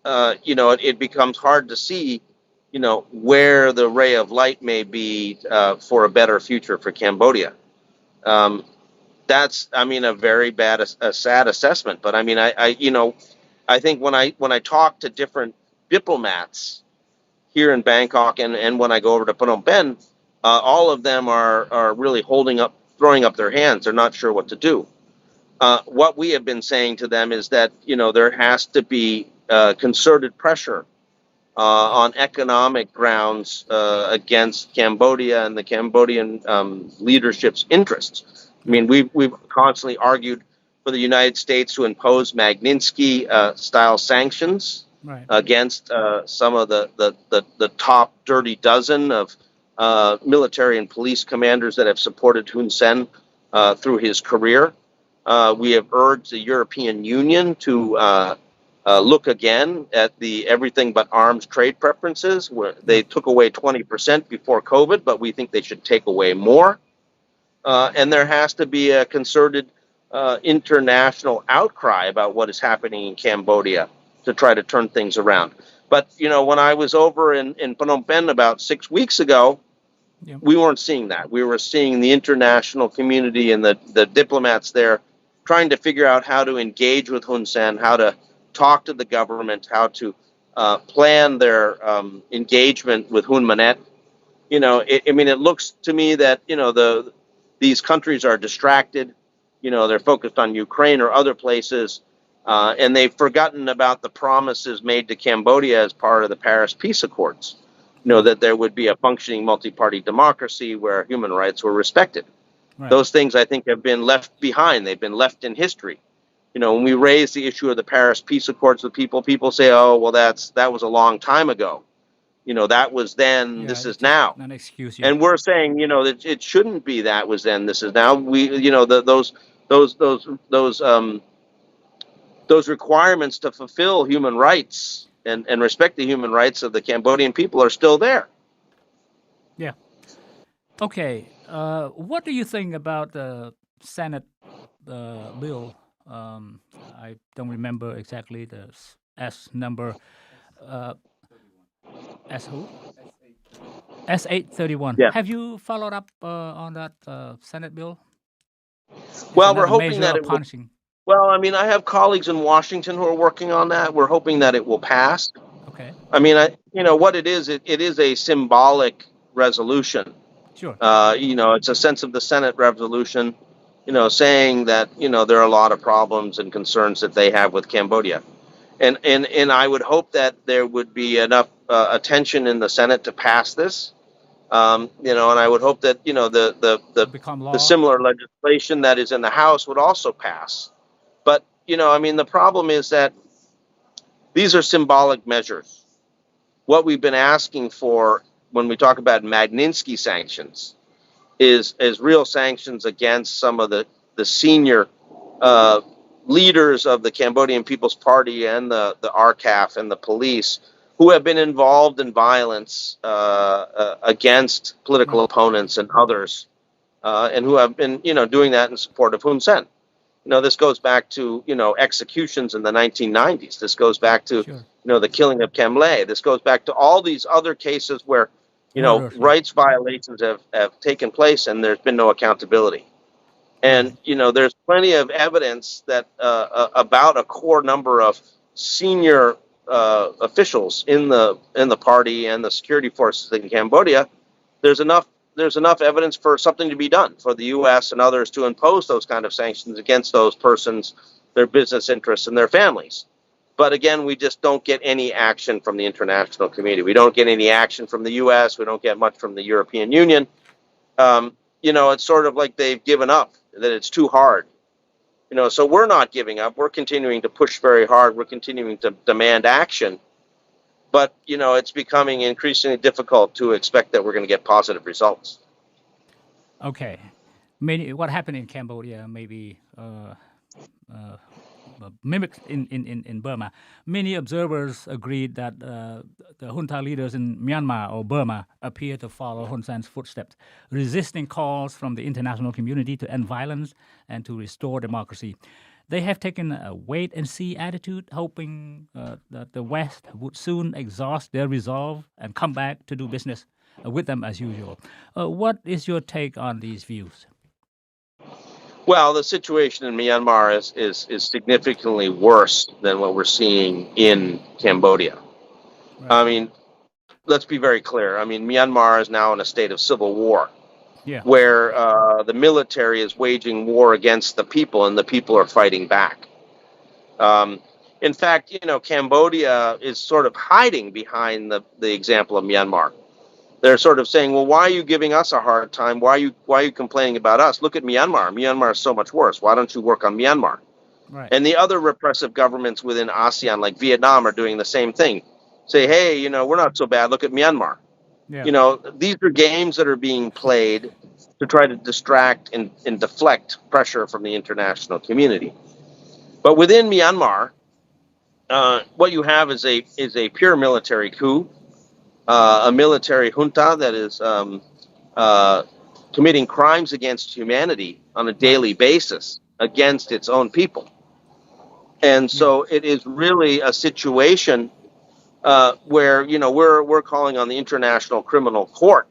it becomes hard to see where the ray of light may be for a better future for Cambodia. That's, a very bad, a sad assessment. But I think when I talk to different diplomats here in Bangkok and when I go over to Phnom Penh, all of them are really throwing up their hands. They're not sure what to do. What we have been saying to them is that, there has to be concerted pressure on economic grounds against Cambodia and the Cambodian leadership's interests. We've constantly argued for the United States to impose Magnitsky-style sanctions against some of the top dirty dozen of military and police commanders that have supported Hun Sen through his career. We have urged the European Union to look again at the everything but arms trade preferences, where they took away 20% before COVID, but we think they should take away more. And there has to be a concerted international outcry about what is happening in Cambodia to try to turn things around. But, when I was over in Phnom Penh about 6 weeks ago, we weren't seeing that. We were seeing the international community and the diplomats there trying to figure out how to engage with Hun Sen, how to talk to the government, how to plan their engagement with Hun Manet. It looks to me that these countries are distracted. They're focused on Ukraine or other places, and they've forgotten about the promises made to Cambodia as part of the Paris Peace Accords. That there would be a functioning multi-party democracy where human rights were respected. Right. Those things, I think, have been left behind. They've been left in history. When we raise the issue of the Paris Peace Accords with people say, "Oh, well, that was a long time ago. That was then. This is now." An excuse. And we're saying, that it shouldn't be that was then. This is now. Those requirements to fulfill human rights and respect the human rights of the Cambodian people are still there. Yeah. Okay. What do you think about the Senate bill? I don't remember exactly the S number. S who? S831. Yeah. Have you followed up on that Senate bill? Well, we're hoping that it will. punishing. Well, I have colleagues in Washington who are working on that. We're hoping that it will pass. Okay. What it is a symbolic resolution. Sure. It's a sense of the Senate resolution, saying that, there are a lot of problems and concerns that they have with Cambodia. And I would hope that there would be enough attention in the Senate to pass this. And I would hope that, the similar legislation that is in the House would also pass. But, the problem is that these are symbolic measures. What we've been asking for when we talk about Magnitsky sanctions is real sanctions against some of the senior leaders of the Cambodian People's Party and the RCAF and the police who have been involved in violence against political opponents and others, and who have been, doing that in support of Hun Sen. This goes back to, executions in the 1990s. This goes back to, the killing of Kem Lay. This goes back to all these other cases where, rights violations have taken place and there's been no accountability. And, there's plenty of evidence that about a core number of senior officials in the party and the security forces in Cambodia. There's enough evidence for something to be done for the U.S. and others to impose those kind of sanctions against those persons, their business interests, and their families. But again, we just don't get any action from the international community. We don't get any action from the U.S. We don't get much from the European Union. It's sort of like they've given up, that it's too hard. So we're not giving up. We're continuing to push very hard. We're continuing to demand action. But, it's becoming increasingly difficult to expect that we're going to get positive results. Okay. What happened in Cambodia maybe mimicked in Burma. Many observers agreed that the junta leaders in Myanmar or Burma appear to follow Hun Sen's footsteps, resisting calls from the international community to end violence and to restore democracy. They have taken a wait-and-see attitude, hoping that the West would soon exhaust their resolve and come back to do business with them as usual. What is your take on these views? Well, the situation in Myanmar is significantly worse than what we're seeing in Cambodia. Right. Let's be very clear. Myanmar is now in a state of civil war. Yeah. Where the military is waging war against the people and the people are fighting back. In fact, Cambodia is sort of hiding behind the example of Myanmar. They're sort of saying, well, why are you giving us a hard time? Why are you complaining about us? Look at Myanmar. Myanmar is so much worse. Why don't you work on Myanmar? Right. And the other repressive governments within ASEAN, like Vietnam, are doing the same thing. Say, hey, we're not so bad. Look at Myanmar. Yeah. These are games that are being played to try to distract and deflect pressure from the international community. But within Myanmar, what you have is a pure military coup, a military junta that is committing crimes against humanity on a daily basis against its own people. And so it is really a situation where we're calling on the International Criminal Court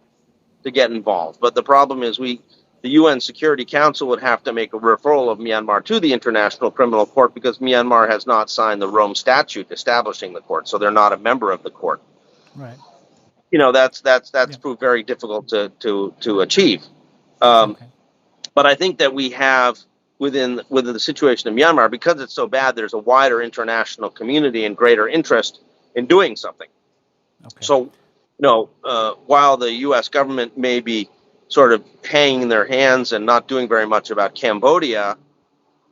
to get involved. But the problem is we the UN Security Council would have to make a referral of Myanmar to the International Criminal Court because Myanmar has not signed the Rome Statute establishing the court, so they're not a member of the court. Right. That's proved very difficult to achieve. But I think that we have within the situation in Myanmar, because it's so bad, there's a wider international community and greater interest in doing something. So, while the U.S. government may be sort of hanging their hands and not doing very much about Cambodia,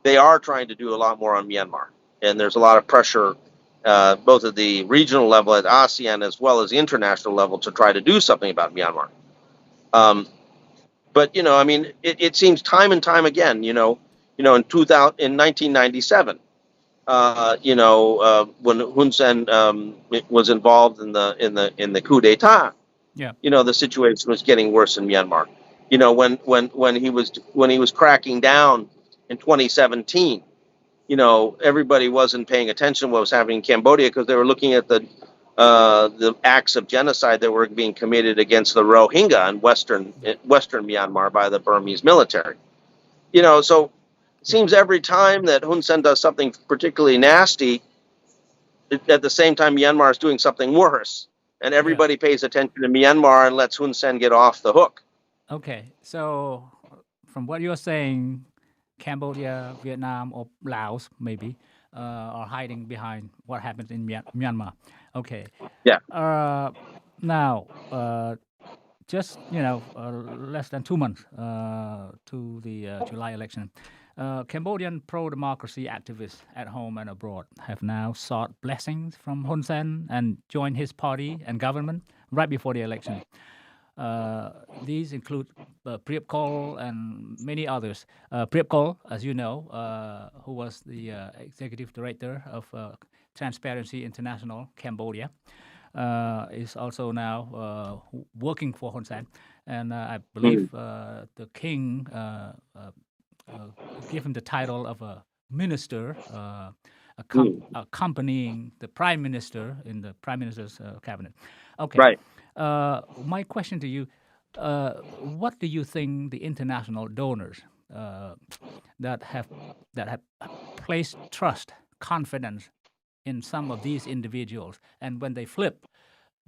they are trying to do a lot more on Myanmar. And there's a lot of pressure, both at the regional level at ASEAN as well as the international level, to try to do something about Myanmar. But it seems time and time again, in 1997, when Hun Sen was involved in the coup d'état, the situation was getting worse in Myanmar. When he was cracking down in 2017, everybody wasn't paying attention to what was happening in Cambodia because they were looking at the acts of genocide that were being committed against the Rohingya in western Myanmar by the Burmese military. So it seems every time that Hun Sen does something particularly nasty, at the same time Myanmar is doing something worse, and everybody pays attention to Myanmar and lets Hun Sen get off the hook. Okay, so from what you're saying, Cambodia, Vietnam, or Laos maybe are hiding behind what happens in Myanmar. Okay. Yeah. Now, just less than 2 months to the July election, Cambodian pro-democracy activists at home and abroad have now sought blessings from Hun Sen and joined his party and government right before the election. These include Priep Kol and many others. Priep Kol, as you know, who was the executive director of Transparency International Cambodia, is also now working for Hun Sen. And I believe the king gave him the title of a minister, accompanying the prime minister in the prime minister's cabinet. Okay. Right. My question to you, what do you think the international donors that have placed trust, confidence in some of these individuals, and when they flip,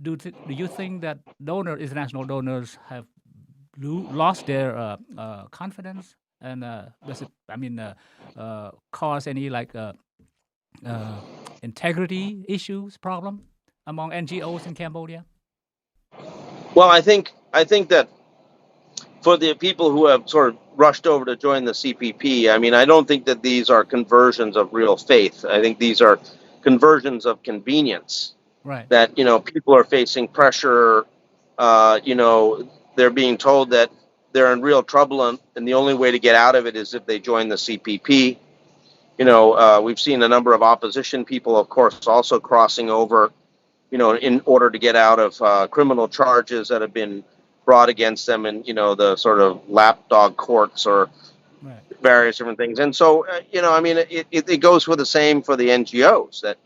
do you think that international donors have lost their confidence, and does it cause any integrity issues problem among NGOs in Cambodia? Well, I think that for the people who have sort of rushed over to join the CPP, I don't think that these are conversions of real faith. I think these are conversions of convenience. Right. That, people are facing pressure, they're being told that they're in real trouble and the only way to get out of it is if they join the CPP. We've seen a number of opposition people, of course, also crossing over, in order to get out of criminal charges that have been brought against them in, the sort of lapdog courts or various different things. And so, it goes for the same for the NGOs, that,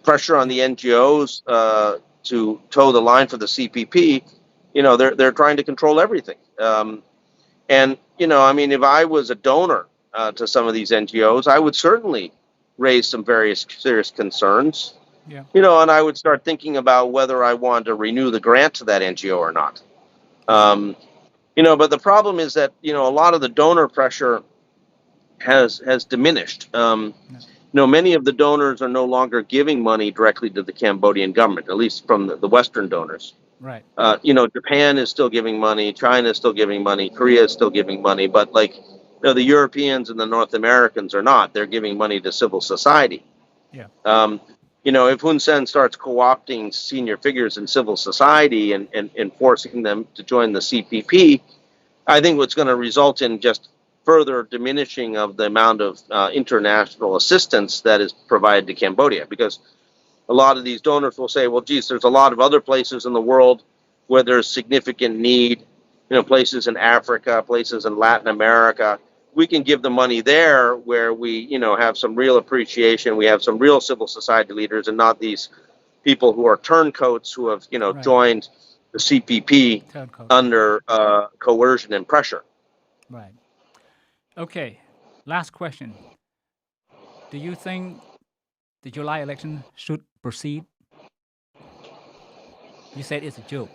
pressure on the NGOs to toe the line for the CPP, they're trying to control everything. And, if I was a donor to some of these NGOs, I would certainly raise some various serious concerns. Yeah. And I would start thinking about whether I want to renew the grant to that NGO or not. But the problem is that, a lot of the donor pressure has diminished. Many of the donors are no longer giving money directly to the Cambodian government, at least from the Western donors. Right. Japan is still giving money, China is still giving money, Korea is still giving money, but the Europeans and the North Americans are not. They're giving money to civil society. Yeah. If Hun Sen starts co-opting senior figures in civil society and forcing them to join the CPP, I think what's going to result in just further diminishing of the amount of international assistance that is provided to Cambodia, because a lot of these donors will say, well, geez, there's a lot of other places in the world where there's significant need, places in Africa, places in Latin America. We can give the money there where we, have some real appreciation. We have some real civil society leaders and not these people who are turncoats who have, joined the the CPP under coercion and pressure. Right. Okay. Last question. Do you think the July election should proceed? You said it's a joke.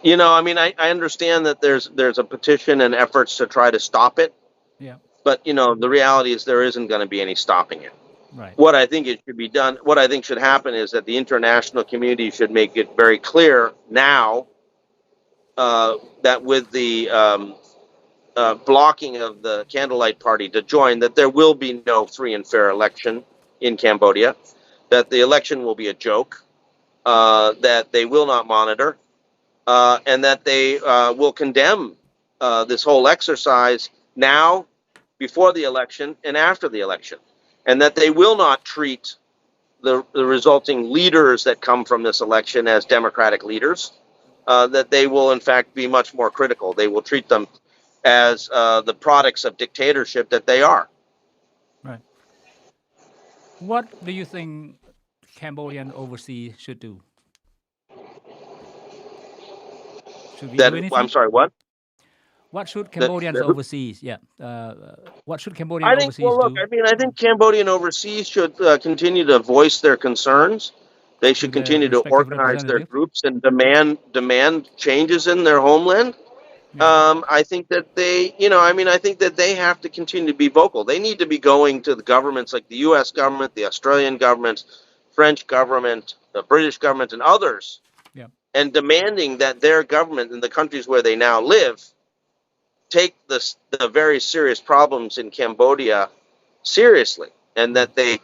You know, I mean, I understand that there's a petition and efforts to try to stop it. Yeah. But, you know, the reality is there isn't going to be any stopping it. Right. What I think it should be done, what I think should happen is that the international community should make it very clear now that with the blocking of the Candlelight Party to join, that there will be no free and fair election in Cambodia, that the election will be a joke, that they will not monitor, and that they will condemn this whole exercise now, before the election, and after the election, and that they will not treat the resulting leaders that come from this election as democratic leaders, that they will in fact be much more critical. They will treat them as the products of dictatorship that they are. Right. What do you think Cambodian overseas should do? Should we do anything? I'm sorry, what? What should Cambodians overseas? Yeah. What should Cambodian overseas do? I think Cambodian overseas should continue to voice their concerns. They should continue to organize their groups and demand changes in their homeland. Yeah. I think that I think that they have to continue to be vocal. They need to be going to the governments like the U.S. government, the Australian government, French government, the British government, and others, yeah, and demanding that their government in the countries where they now live take the very serious problems in Cambodia seriously, and that they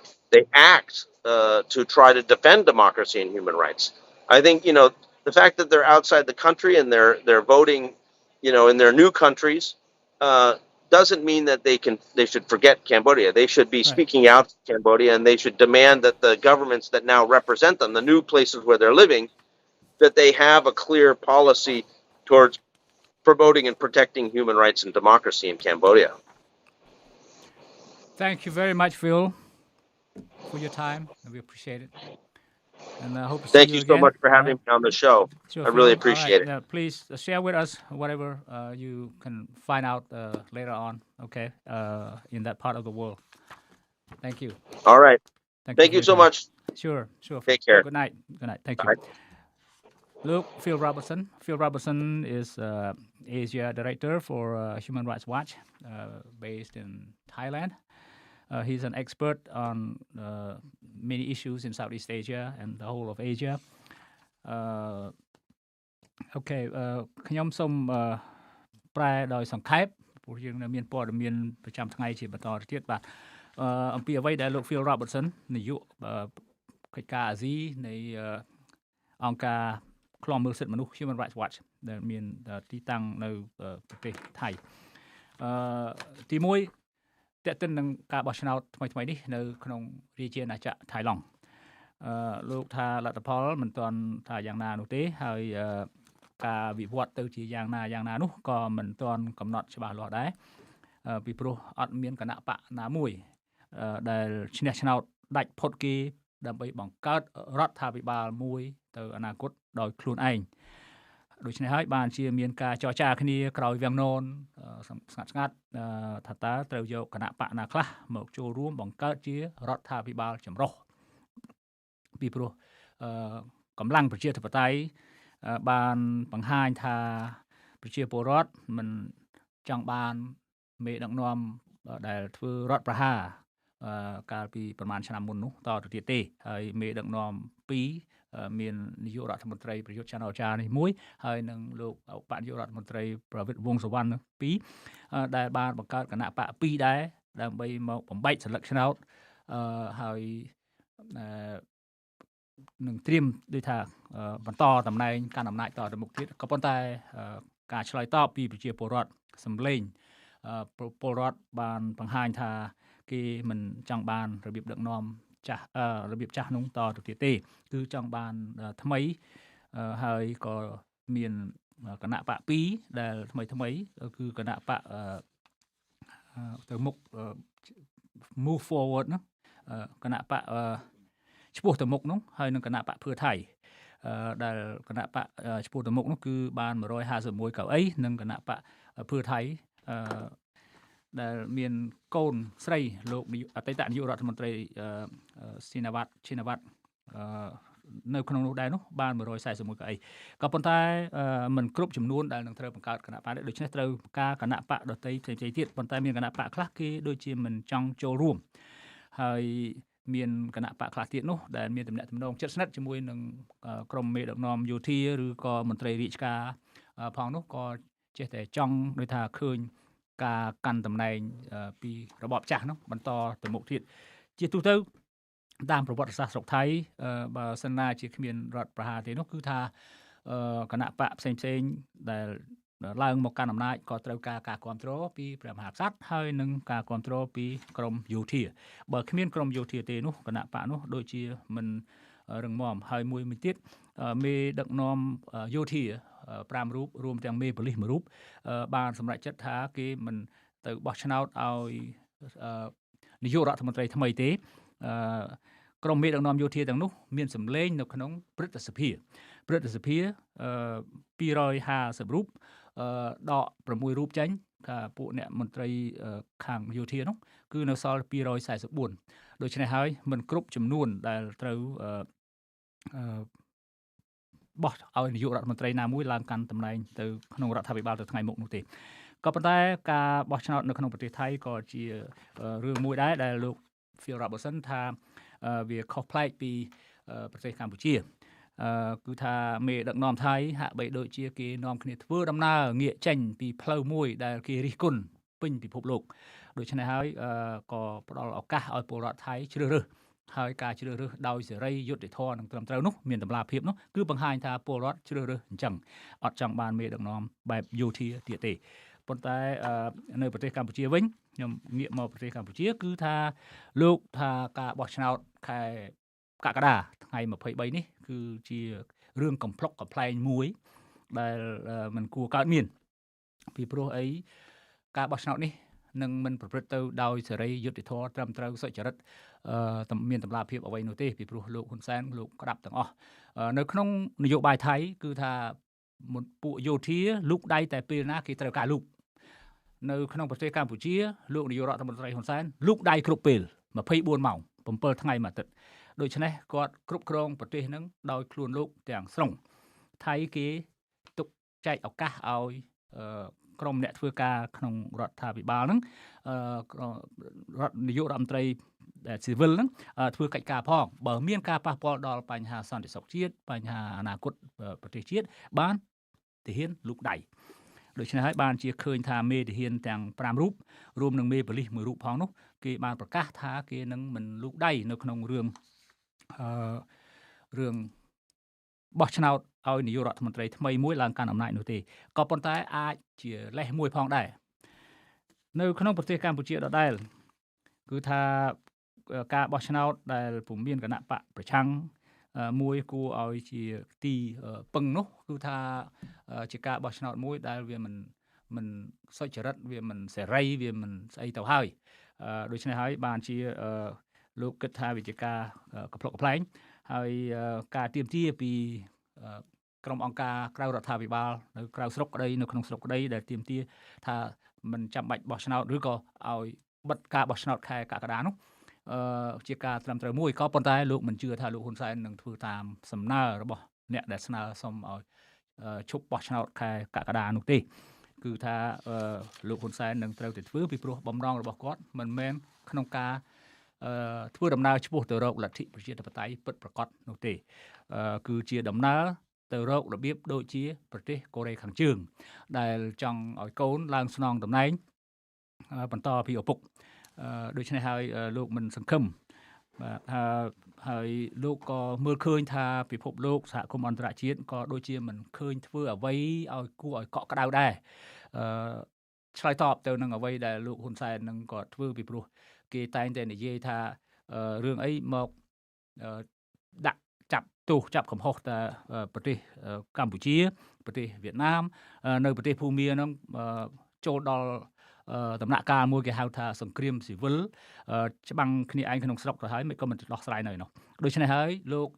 act to try to defend democracy and human rights. I think the fact that they're outside the country and they're voting, in their new countries, doesn't mean that they should forget Cambodia. They should be speaking out to Cambodia, and they should demand that the governments that now represent them, the new places where they're living, that they have a clear policy towards promoting and protecting human rights and democracy in Cambodia. Thank you very much, Phil, for your time. We appreciate it. And I hope to see you again. Thank you so much for having me on the show. Sure, I really appreciate it. Please share with us whatever you can find out later on, okay, in that part of the world. Thank you. All right. Thank you so much. Sure. Take care. Good night. Thank you. Bye. Look, Phil Robertson. Phil Robertson is Asia Director for Human Rights Watch, based in Thailand. He's an expert on many issues in Southeast Asia and the whole of Asia. Okay, ខ្ញុំសូមប្រែដោយសង្ខេបព្រោះយើងនៅមានព័ត៌មានប្រចាំថ្ងៃជាបន្តទៅទៀតបាទអំពីអ្វីដែលលោក Phil Robertson នាយកកិច្ចការអាស៊ីនៃអង្គការឃ្លាំមើលសិទ្ធិមនុស្ស Human Rights Watch ដែលមានទីតាំងនៅប្រទេសថៃទី1តេតិននឹងការបោះឆ្នោតថ្មីនេះនៅក្នុងរាជាណាចក្រថៃឡង់លោកថាលទ្ធផលមិនទាន់ថាយ៉ាងណានោះទេហើយការវិវត្តទៅជាយ៉ាងណានោះក៏មិនទាន់កំណត់ច្បាស់លាស់ដែរពីព្រោះអត់មានគណៈបកណាមួយដែលឈ្នះឆ្នោតដាច់ផុតគេដើម្បីបង្កើតរដ្ឋាភិបាលមួយទៅអនាគតដោយខ្លួនឯងដូច្នេះហើយបានជាមានការចរចាគ្នាក្រោយវាំងននស្ងាត់ថាតើត្រូវយកគណៈបកណាខ្លះមកចូលរួមបង្កើតជារដ្ឋាភិបាលចម្រុះពីព្រោះកម្លាំងប្រជាធិបតេយ្យបានបង្ហាញថាប្រជាពលរដ្ឋមិនចង់បានមេដឹកនាំដែលធ្វើរដ្ឋប្រហារកាលពីប្រហែលឆ្នាំមុននោះតទៅទៀតទេហើយមេដឹកនាំ2មាននាយករដ្ឋមន្ត្រីប្រយុទ្ធច័ន្ទអចារ្យនេះមួយហើយនឹងលោកឧបនាយករដ្ឋមន្ត្រីប្រវិតវង្សសុវណ្ណ2ដែលបានបង្កើតគណៈបក2ដែរដើម្បីមកបំបែកសិលឹកឆ្នោតហើយនឹងត្រៀមដូចថាបន្តតំណែងកាន់អំណាចតទៅមុខទៀតក៏ប៉ុន្តែការឆ្លើយតបពីប្រជាពលរដ្ឋសម្លេងពលរដ្ឋបានបង្ហាញថាគេមិនចង់បានរបៀបដឹកនាំចាស់របៀបចាស់នោះតទៅទៀតទេគឺចង់បានថ្មីហើយក៏មានគណៈបក2ដែលថ្មីគឺគណៈបកទៅមុខ move forward នោះគណៈបកឆ្ពោះទៅមុខនោះហើយនឹងគណៈបកភឿថៃ ដែលគណៈបកឈ្មោះទៅមុខនោះគឺបាន151កៅអីនិងគណៈបកភឿថៃដែលមានកូនស្រីលោកអតីតនាយករដ្ឋមន្ត្រីស៊ីណាវ៉ាត់នៅក្នុងនោះដែរនោះបាន141កៅអីក៏ប៉ុន្តែមិនគ្រប់ចំនួនដែលនឹងត្រូវបង្កើតគណៈបកនេះដូច្នេះត្រូវការគណៈបកដទៃផ្សេងៗទៀតប៉ុន្តែមានគណៈបកខ្លះគេដូចជាមិនចង់ចូលរួមហើយមានគណៈបកខ្លះទៀតនោះដែលមានទំនាក់ទំនងជិតស្និទ្ធជាមួយនឹងក្រុមមេដឹកនាំយោធាឬក៏មន្ត្រីរាជការផងនោះក៏ចេះតែចង់ដូចថាឃើញការកាន់តំណែងពីរបបចាស់នោះបន្តទៅមុខទៀតជាទូទៅតាមប្រវត្តិសាស្ត្រស្រុកថៃបើសិនណាជាគ្មានរដ្ឋប្រហារទេនោះគឺថាគណៈបកផ្សេងដែលឡើងមកកាន់អំណាចក៏ត្រូវការការគ្រប់គ្រងពីព្រះមហាក្សត្រហើយនឹងការគ្រប់គ្រងពីក្រមយោធាបើគ្មានក្រមយោធាទេនោះគណៈបកនោះដូចជាមិនរឹងមាំហើយមួយទៀតមេដឹកនាំយោធា5រូបរួមទាំងមេប៉ូលីស1រូបបានសម្រេចចិត្តថាគេមិនទៅបោះឆ្នោតឲ្យនាយករដ្ឋមន្ត្រីថ្មីទេក្រុមមេដឹកនាំយោធាទាំងនោះមានសម្លេងនៅក្នុងព្រឹទ្ធសភា250រូបដក6រូបចេញពួកអ្នកមន្ត្រីខាងយោធានោះគឺនៅសល់244ដូច្នេះហើយមិនគ្រប់ចំនួនដែលត្រូវបោះឲ្យនាយករដ្ឋមន្ត្រីណាមួយឡើងកាន់តំណែងទៅក្នុងរដ្ឋាភិបាលទៅថ្ងៃមុខនោះទេក៏ប៉ុន្តែការបោះឆ្នោតនៅក្នុងប្រទេសថៃក៏ជារឿងមួយដែរដែលលោក Phil Robertson ថាវាខុសប្លែកពីប្រទេសកម្ពុជាគឺថាមេដឹកនាំថៃហាក់បីដូចជាគេនាំគ្នាធ្វើដំណើរងាកចេញពីផ្លូវមួយដែលគេរិះគន់ពេញពិភពលោកដូច្នេះហើយក៏ផ្ដល់ឱកាសឲ្យពលរដ្ឋថៃជ្រើសរើសហើយការជ្រើសរើសដោយសេរីយុត្តិធម៌និងត្រឹមត្រូវនោះមានតម្លាភាពនោះគឺបង្ហាញថាពលរដ្ឋជ្រើសរើសអញ្ចឹងអត់ចង់បានមេដឹកនាំបែបយោធាទៀតទេប៉ុន្តែនៅប្រទេសកម្ពុជាវិញខ្ញុំងាកមកប្រទេសកម្ពុជាគឺថាលោកថាការបោះឆ្នោតខែកក្កដាថ្ងៃ23នេះគឺជារឿងកំប្លុកកំប្លែងមួយដែលមិនគួរកើតមានពីព្រោះអីការបោះឆ្នោតនេះនឹងមិនប្រព្រឹត្តទៅដោយសេរីយុត្តិធម៌ត្រឹមត្រូវសុចរិតមានតម្លាភាពអ្វីនោះទេពីព្រោះលោកហ៊ុនសែនលោកក្តាប់ទាំងអស់នៅក្នុងនយោបាយថៃគឺថាពួកយោធាលូកដៃតែពេលណាគេត្រូវការលូកនៅក្នុងប្រទេសកម្ពុជាលោកនាយករដ្ឋមន្ត្រីហ៊ុនសែនលូកដៃគ្រប់ពេល24ម៉ោង7ថ្ងៃមួយអាទិត្យដូច្នេះគាត់គ្រប់គ្រងប្រទេសនឹងដោយខ្លួនលោកទាំងស្រុងថៃគេទុកចែកឱកាសឲ្យក្រុមអ្នកធ្វើការក្នុងរដ្ឋាភិបាលហ្នឹងរដ្ឋនាយករដ្ឋមន្ត្រីស៊ីវិលហ្នឹងធ្វើកិច្ចការផងបើមានការប៉ះពាល់ដល់បញ្ហាសន្តិសុខជាតិបញ្ហាអនាគតប្រទេសជាតិបានទាហានលូកដៃដូច្នេះហើយបានជាឃើញថាមេទាហានទាំង5រូបរួមនឹងមេប៉ូលីស1រូបផងនោះគេបានប្រកាសថាគេនឹងមិនលូកដៃនៅក្នុងរឿងបោះឆ្នោតឲ្យនាយករដ្ឋមន្ត្រីថ្មីមួយឡើងកាន់អំណាចនោះទេក៏ប៉ុន្តែអាចជាលេសមួយផងដែរនៅក្នុងប្រទេសកម្ពុជាដដែលគឺថាការបោះឆ្នោតដែលពុំមានគណៈបកប្រឆាំងមួយគួរឲ្យជាទីពឹងនោះគឺថាជាការបោះឆ្នោតមួយដែលវាមិនសុចរិតវាមិនសេរីវាមិនស្អីទៅហើយដូច្នេះហើយបានជាលោកគិតថាវាជាការកំប្លុកកំប្លែងហើយការទាមទារពីក្រុមអង្គការក្រៅរដ្ឋាភិបាលនៅក្រៅស្រុកក្តីនៅក្នុងស្រុកក្តីដែលទាមទារថាមិនចាំបាច់បោះឆ្នោតឬក៏ឲ្យបិទការបោះឆ្នោតខែកក្កដានោះជាការត្រឹមត្រូវមួយក៏ប៉ុន្តែលោកមិនជឿថាលោកហ៊ុនសែននឹងធ្វើតាមសំណើរបស់អ្នកដែលស្នើសុំឲ្យឈប់បោះឆ្នោតខែកក្កដានោះទេគឺថាលោកហ៊ុនសែននឹងត្រូវតែធ្វើពីព្រោះបំណងរបស់គាត់មិនមែនក្នុងការធ្វើដំណើរឆ្ពោះទៅរកលទ្ធិប្រជាធិបតេយ្យពិតប្រាកដនោះទេគឺជាដំណើរទៅរករបៀបដូចជាប្រទេសកូរ៉េខាងជើងដែលចង់ឲ្យកូនឡើងស្នងតំណែងបន្តពីឪពុកដូច្នេះហើយលោកមិនសង្ឃឹមបាទហើយលោកក៏មើលឃើញថាពិភពលោកសហគមន៍អន្តរជាតិក៏ដូចជាមិនឃើញធ្វើអ្វីឲ្យគួរឲ្យកក់ក្ដៅដែរឆ្លើយតបទៅនឹងអ្វីដែលលោកហ៊ុនសែននឹងក៏ធ្វើពីព្រោះគេតែងតែនិយាយថារឿងអីមកដាក់ចាប់កំហុសតែប្រទេសកម្ពុជាប្រទេសវៀតណាមនៅប្រទេសភូមាហ្នឹងចូលដល់ ដំណាក់កាលមួយគេហៅថាសង្គ្រាមស៊ីវិលច្បាំងគ្នាឯងក្នុងស្រុកទៅហើយមិនក៏មិនដោះស្រាយនៅនោះដូច្នេះហើយលោក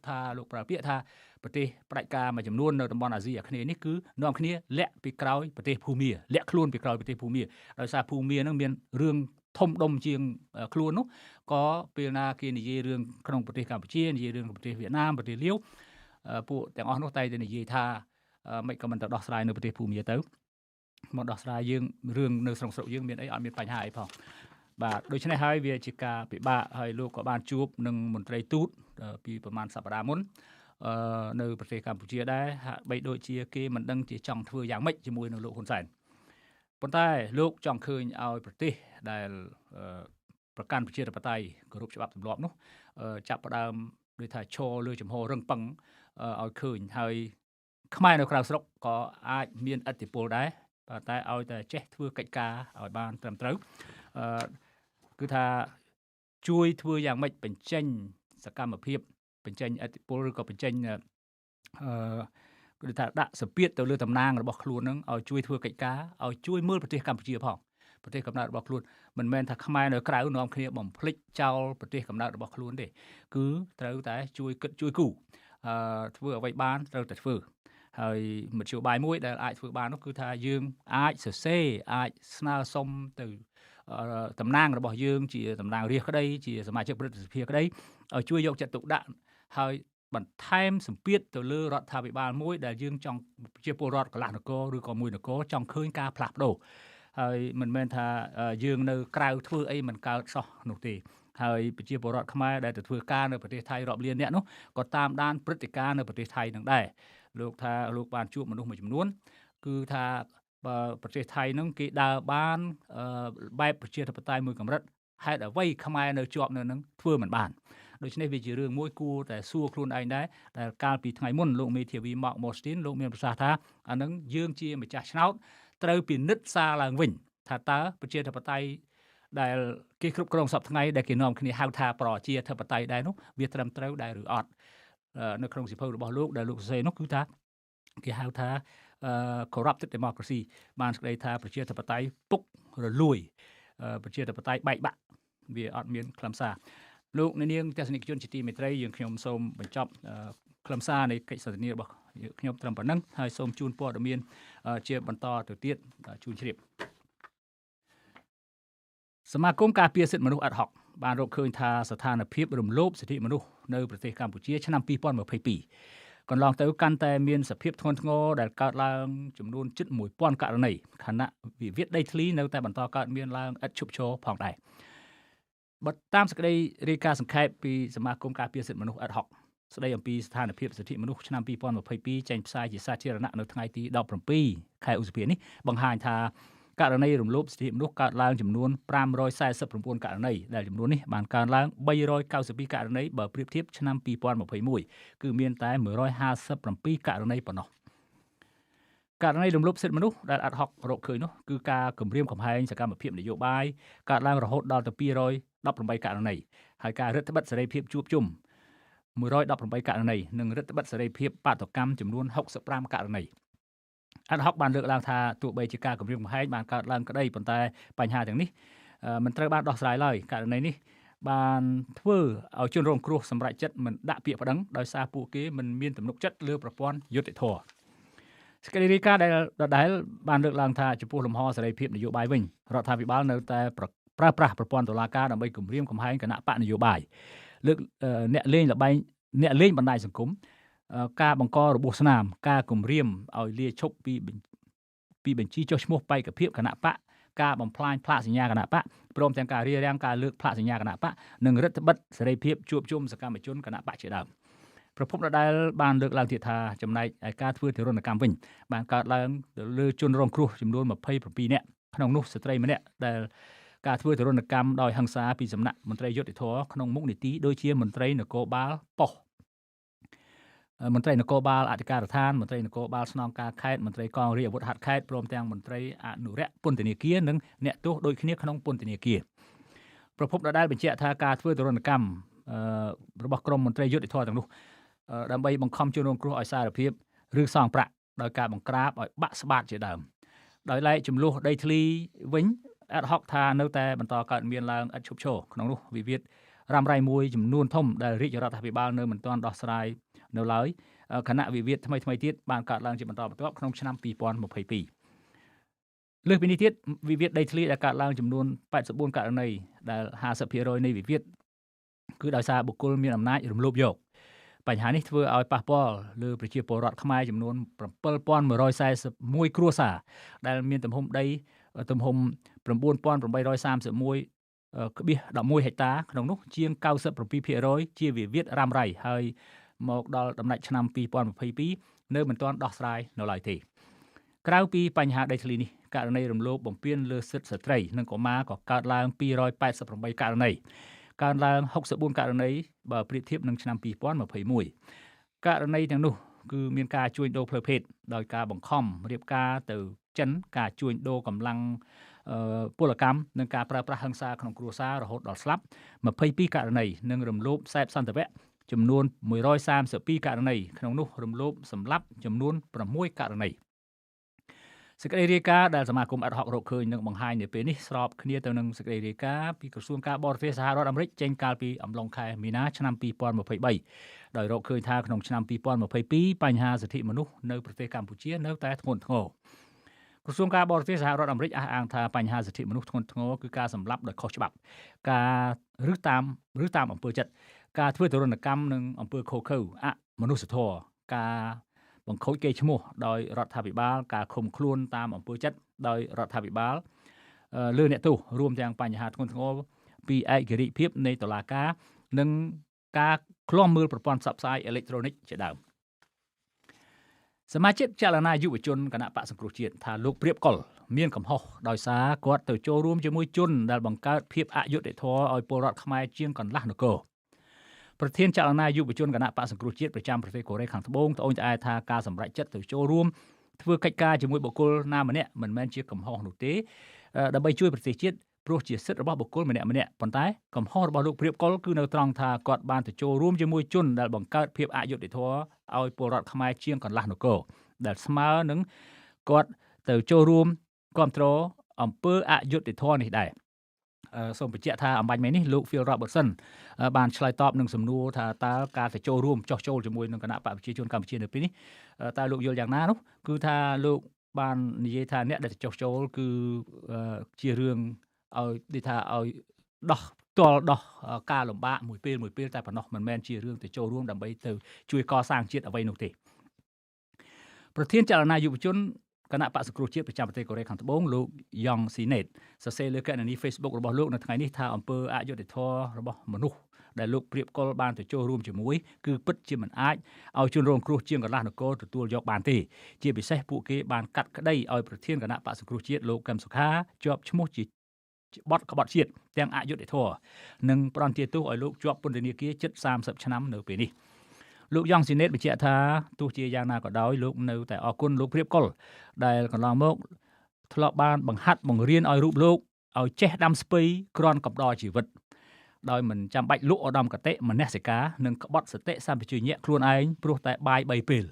ប្រើពាក្យថាប្រទេសផ្ដាច់ការមួយចំនួននៅតំបន់អាស៊ីអាគ្នេយ៍នេះគឺនាំគ្នាលាក់ពីក្រោយប្រទេសភូមាលាក់ខ្លួនពីក្រោយប្រទេសភូមាដោយសារភូមានឹងមានរឿងធំដុំជាងខ្លួននោះក៏ពេលណាគេនិយាយរឿងក្នុងប្រទេសកម្ពុជានិយាយរឿងប្រទេសវៀតណាមប្រទេសលាវពួកទាំងអស់នោះតែនិយាយថាមិនក៏មិនទៅដោះស្រាយនៅប្រទេសភូមាទៅមកដោះស្រាយយើងរឿងនៅស្រុកយើងមានអីអត់មានបញ្ហាអីផងបាទដូច្នេះហើយវាជាការពិបាកហើយលោកក៏បានជួបនឹងមន្ត្រីទូតពីប្រហែលសប្តាហ៍មុននៅប្រទេសកម្ពុជាដែរហាក់បីដូចជាគេមិនដឹងជាចង់ធ្វើយ៉ាងម៉េចជាមួយនឹងលោកហ៊ុនសែនប៉ុន្តែលោកចង់ឃើញឲ្យប្រទេសដែលប្រកាន់ប្រជាធិបតេយ្យគោរពច្បាប់ទម្លាប់នោះចាប់ផ្ដើមដូចថាឈរលើចំហររឹងប៉ឹងឲ្យឃើញហើយខ្មែរនៅក្រៅស្រុកក៏អាចមានឥទ្ធិពលដែរតែឲ្យតែចេះធ្វើកិច្ចការឲ្យបានត្រឹមត្រូវគឺថាជួយធ្វើយ៉ាងម៉េចបញ្ចេញសកម្មភាពបញ្ចេញឥទ្ធិពលឬក៏បញ្ចេញគឺថាដាក់សម្ពាធទៅលើតំណាងរបស់ខ្លួននឹងឲ្យជួយធ្វើកិច្ចការឲ្យជួយមើលប្រទេសកម្ពុជាផងប្រទេសកំណើតរបស់ខ្លួនមិនមែនថាខ្មែរនៅក្រៅនាំគ្នាបំភ្លេចចោលប្រទេសកំណើតរបស់ខ្លួនទេគឺត្រូវតែជួយគិតជួយគូធ្វើអ្វីបានត្រូវតែធ្វើហើយមធ្យោបាយមួយដែលអាចធ្វើបាននោះគឺថាយើងអាចសរសេរអាចស្នើសុំទៅតំណាងរបស់យើងជាតំណាងរាស្ត្រក្តីជាសមាជិកព្រឹទ្ធសភាក្តីឲ្យជួយយកចិត្តទុកដាក់ហើយបន្ថែមសម្ពាធទៅលើរដ្ឋាភិបាលមួយដែលយើងចង់ជាពលរដ្ឋកន្លះនគរឬក៏មួយនគរចង់ឃើញការផ្លាស់ប្ដូរហើយមិនមែនថាយើងនៅក្រៅធ្វើអីមិនកើតសោះនោះទេហើយប្រជាពលរដ្ឋខ្មែរដែលទៅធ្វើការនៅប្រទេសថៃរាប់លានអ្នកនោះក៏តាមដានព្រឹត្តិការណ៍នៅប្រទេសថៃនឹងដែរលោកថាលោកបានជួបមនុស្សមួយចំនួនគឺថាប្រទេសថៃហ្នឹងគេដើរបានបែបប្រជាធិបតេយ្យមួយកម្រិតហេតុអ្វីខ្មែរនៅជាប់នៅហ្នឹងធ្វើមិនបានដូច្នេះវាជារឿងមួយគួរតែសួរខ្លួនឯងដែរដែលកាលពីថ្ងៃមុនលោកមេធាវីម៉ាក់ម៉ូស្ទីនលោកមានប្រសាសន៍ថាអាហ្នឹងយើងជាម្ចាស់ឆ្នោតត្រូវពិនិត្យសារឡើងវិញថាតើប្រជាធិបតេយ្យដែលគេគ្រប់គ្រងសពថ្ងៃដែលគេនាំគ្នាហៅថាប្រជាធិបតេយ្យដែរនោះវាត្រឹមត្រូវដែរឬអត់នៅក្នុងសៀវភៅរបស់លោកដែលលោកសរសេរនោះគឺថាគេហៅថាcorrupted democracy បានស្ដីថាប្រជាធិបតេយ្យពុករលួយប្រជាធិបតេយ្យបែកបាក់វាអត់មានខ្លឹមសារលោកនាងទស្សនិកជនជាទីមេត្រីយើងខ្ញុំសូមបញ្ចប់ខ្លឹមសារនៃកិច្ចសន្ទនារបស់ខ្ញុំត្រឹមប៉ុណ្ណឹងហើយសូមជូនព័ត៌មានជាបន្តទៅទៀតជូនជ្រាបសមាគមការពារសិទ្ធិមនុស្សអាត់ហុកបានរកឃើញថាស្ថានភាពរំលោភសិទ្ធិមនុស្សនៅប្រទេសកម្ពុជាឆ្នាំ2022កន្លងទៅកាន់តែមានសភាពធ្ងន់ធ្ងរដែលកើតឡើងចំនួនជិត 1000 ករណីខណៈវិវាទដីធ្លីនៅតែបន្តកើតមានឡើងឥតឈប់ឈរផងដែរបើតាមសេចក្តីរាយការណ៍សង្ខេបពីសមាគមការពារសិទ្ធិមនុស្សអាត់ហុកស្តីអំពីស្ថានភាពសិទ្ធិមនុស្សឆ្នាំ2022ចេញផ្សាយជាសាធារណៈនៅថ្ងៃទី17ខែឧសភានេះបង្ហាញថាករណីរំលោភសិទ្ធិមនុស្សកើតឡើងចំនួន549ករណីដែលចំនួននេះបានកើនឡើង392ករណីបើប្រៀបធៀបឆ្នាំ2021គឺមានតែ157ករណីប៉ុណ្ណោះករណីរំលោភសិទ្ធិមនុស្សដែលអាត់ហុករកឃើញនោះគឺការគំរាមកំហែងសកម្មភាពនយោបាយកើតឡើងរហូតដល់ទៅ218ករណីហើយការរឹតបន្តឹងសេរីភាពជួបជុំ118ករណីនិងរឹតបន្តឹងសេរីភាពបាតុកម្មចំនួន65ករណីអាត់ហុកបានលើកឡើងថាទោះបីជាការគំរាមកំហែងបានកើតឡើងក្តីប៉ុន្តែបញ្ហាទាំងនេះមិនត្រូវបានដោះស្រាយឡើយករណីនេះបានធ្វើឲ្យជនរងគ្រោះសម្រេចចិត្តមិនដាក់ពាក្យប្តឹងដោយសារពួកគេមិនមានទំនុកចិត្តលើប្រព័ន្ធយុត្តិធម៌សេចក្តីរាយការណ៍ដែលបានលើកឡើងថាចំពោះលំហសេរីភាពនយោបាយវិញរដ្ឋាភិបាលនៅតែប្រើប្រាស់ប្រព័ន្ធតុលាការដើម្បីគំរាមកំហែងគណៈបកនយោបាយលើកអ្នកលេងបណ្ដាញសង្គមការបង្ករបួសស្នាមការគំរាមឲ្យលាឈប់ពីបញ្ជីចុះឈ្មោះបេក្ខភាពគណៈបកការបំផ្លាញផ្លាកសញ្ញាគណៈបកព្រមទាំងការរារាំងការលើកផ្លាកសញ្ញាគណៈបកនិងរដ្ឋបិទសេរីភាពជួបជុំសកម្មជនគណៈបកជាដើមប្រពន្ធដែលបានលើកឡើងទៀតថាចំណែកឯការធ្វើទារុណកម្មវិញបានកើតឡើងទៅលើជនរងគ្រោះចំនួន27នាក់ក្នុងនោះស្ត្រីម្នាក់ដែលការធ្វើទារុណកម្មដោយហិង្សាពីសំណាក់មន្ត្រីយុត្តិធម៌ក្នុងមុខនីតិដូចជាមន្ត្រីនគរបាលប៉ុស្តិ៍មន្ត្រីនគរបាលអធិការដ្ឋានមន្ត្រីនគរបាលស្នងការខេត្តមន្ត្រីកងរាជអាវុធហត្ថខេត្តព្រមទាំងមន្ត្រីអនុរិយពន្ធនាគារនិងអ្នកទោសដូចគ្នាក្នុងពន្ធនាគារប្រពន្ធដែលបញ្ជាក់ថាការធ្វើទរណកម្មរបស់ក្រមមន្ត្រីយុត្តិធម៌ទាំងនោះដើម្បីបង្ខំជនរងគ្រោះឲ្យសារភាពឬសងប្រាក់ដោយការបង្ក្រាបឲ្យបាក់ស្បាតជាដើមដោយឡែកចំនួនដីធ្លីវិញ ad hoc ថានៅតែបន្តកើតមានឡើងឥតឈប់ឈរក្នុងនោះវិវាទរ៉ាំរ៉ៃមួយចំនួនធំដែលរាជរដ្ឋាភិបាលនៅមិនទាន់ដោះស្រាយនៅឡើយគណៈវិវាទថ្មីទៀតបានកើតឡើងជាបន្តបន្ទាប់ក្នុងឆ្នាំ2022លើសពីនេះទៀតវិវាទដីធ្លីដែលកើតឡើងចំនួន84ករណីដែល 50% នៃវិវាទគឺដោយសារបុគ្គលមានអំណាចរំលោភយកបញ្ហានេះធ្វើឲ្យប៉ះពាល់លើប្រជាពលរដ្ឋខ្មែរចំនួន7141គ្រួសារដែលមានទំហំដីទំហំ 9831.11 ហិកតាក្នុងនោះជាង 97% ជាវិវាទរ៉ាំរ៉ៃហើយមកដល់ដំណាច់ឆ្នាំ2022នៅមិនទាន់ដោះស្រាយនៅឡើយទេក្រៅពីបញ្ហាដីធ្លីនេះករណីរំលោភបំពានលើសិទ្ធិស្ត្រីនិងកុមារក៏កើតឡើង288ករណីកើនឡើង64ករណីបើប្រៀបធៀបនឹងឆ្នាំ2021ករណីទាំងនោះគឺមានការជួញដូរផ្លូវភេទដោយការបង្ខំរៀបការទៅចិនការជួញដូរកម្លាំងពលកម្មនិងការប្រើប្រាស់ហិង្សាក្នុងគ្រួសាររហូតដល់ស្លាប់22ករណីនិងរំលោភសេពសន្តិវៈចំនួន132ករណីក្នុងនោះរំលោភសម្លាប់ចំនួន6ករណីសេចក្តីរាយការណ៍ដែលសមាគមad hocរកឃើញនឹងបង្ហាញនៅពេលនេះស្របគ្នាទៅនឹងសេចក្តីរាយការណ៍ពីក្រសួងការបរទេសសហរដ្ឋអាមេរិកចេញកាលពីអំឡុងខែមីនាឆ្នាំ2023ដោយរកឃើញថាក្នុងឆ្នាំ2022បញ្ហាសិទ្ធិមនុស្សនៅប្រទេសកម្ពុជានៅតែធ្ងន់ធ្ងរក្រសួងការបរទេសសហរដ្ឋអាមេរិកអះអាងថាបញ្ហាសិទ្ធិមនុស្សធ្ងន់ធ្ងរគឺការសម្លាប់ដោយខុសច្បាប់ការឬតាមអំពើចិត្តការធ្វើទរណកម្មនិងអំពើឃោរឃៅអមនុស្សធម៌ការបង្ខូចកេរ្តិ៍ឈ្មោះដោយរដ្ឋាភិបាលការឃុំខ្លួនតាមអំពើចិត្តដោយរដ្ឋាភិបាលលើអ្នកទោសរួមទាំងបញ្ហាធ្ងន់ធ្ងរពីឯករាជ្យភាពនៃតុលាការនិងការឃ្លាំមើលប្រព័ន្ធផ្សព្វផ្សាយអេឡិចត្រូនិកជាដើមសមាជិកចលនាយុវជនគណៈបក្សសង្គ្រោះជាតិថាលោកព្រាបកុលមានកំហុសដោយសារគាត់ទៅចូលរួមជាមួយជនដែលបង្កើតភាពអយុត្តិធម៌ឲ្យពលរដ្ឋខ្មែរជាងកន្លះនគរប្រធានចលនាយុវជនគណៈបក្សសង្គ្រោះជាតិប្រចាំប្រទេសកូរ៉េខាងត្បូងត្អូញត្អែថាការសម្រេចចិត្តទៅចូលរួមធ្វើកិច្ចការជាមួយបុគ្គលណាម្នាក់មិនមែនជាកំហុសនោះទេដើម្បីជួយប្រទេសជាតិព្រោះជាសិទ្ធិរបស់បុគ្គលម្នាក់ប៉ុន្តែកំហុសរបស់លោកព្រាបកុលគឺនៅត្រង់ថាគាត់បានទៅចូលរួមជាមួយជនដែលបង្កើតភាពអយុត្តិធម៌ឲ្យពលរដ្ឋខ្មែរជាងកន្លះនគរដែលស្មើនឹងគាត់ទៅចូលរួមគ្រប់គ្រងអំពើអយុត្តិធម៌នេះដែរសូមបញ្ជាក់ថាអំបញ្ញមិញនេះលោក Phil Robertson បានឆ្លើយតបនឹងសំណួរថាតើការទៅចូលរួមចោះចូលជាមួយនឹងគណៈបកប្រជាជនកម្ពុជានៅពេលនេះតើលោកយល់យ៉ាងណានោះគឺថាលោកបាននិយាយថាអ្នកដែលចោះចូលគឺជារឿងឲ្យដោះការលំបាកមួយពេលតែប៉ុណ្ណោះមិនមែនជារឿងទៅចូលរួមដើម្បីទៅជួយកសាងជាតិអ្វីនោះទេប្រធានចលនាយុវជនគណៈបក្សសង្គ្រោះជាតិប្រចាំប្រទេសកូរ៉េខាងត្បូងលោកយ៉ងស៊ីណេតសរសេរលើកណនី Facebook របស់លោកនៅថ្ងៃនេះថាអំពើអយុត្តិធម៌របស់មនុស្សដែលលោកព្រាបកុលបានទៅចូលរួមជាមួយគឺពិតជាមិនអាចឲ្យជនរងគ្រោះជាងកន្លះនគរទទួលយកបានទេជាពិសេសពួកគេបានកាត់ក្តីឲ្យប្រធានគណៈបក្សសង្គ្រោះជាតិលោកកឹមសុខាជាប់ឈ្មោះជាបទក្បត់ជាតិទាំងអយុត្តិធម៌និងប្រន្ទាទោសឲ្យលោកជាប់ពន្ធនាគារជិត30ឆ្នាំនៅពេលនេះលោកយ៉ងស៊ីណេតបញ្ជាក់ថាទោះជាយ៉ាងណាក៏ដោយលោកនៅតែអរគុណលោកព្រាបកុលដែលកន្លងមកធ្លាប់បានបង្ហាត់បង្រៀនឲ្យរូបលោកឲ្យចេះដាំស្ពៃគ្រាន់កំដរជីវិតដោយមិនចាំបាច់លក់ឧត្តមកតេមនសិការនិងក្បត់សតិសម្បជញ្ញៈខ្លួនឯងព្រោះតែបាយ3ពេល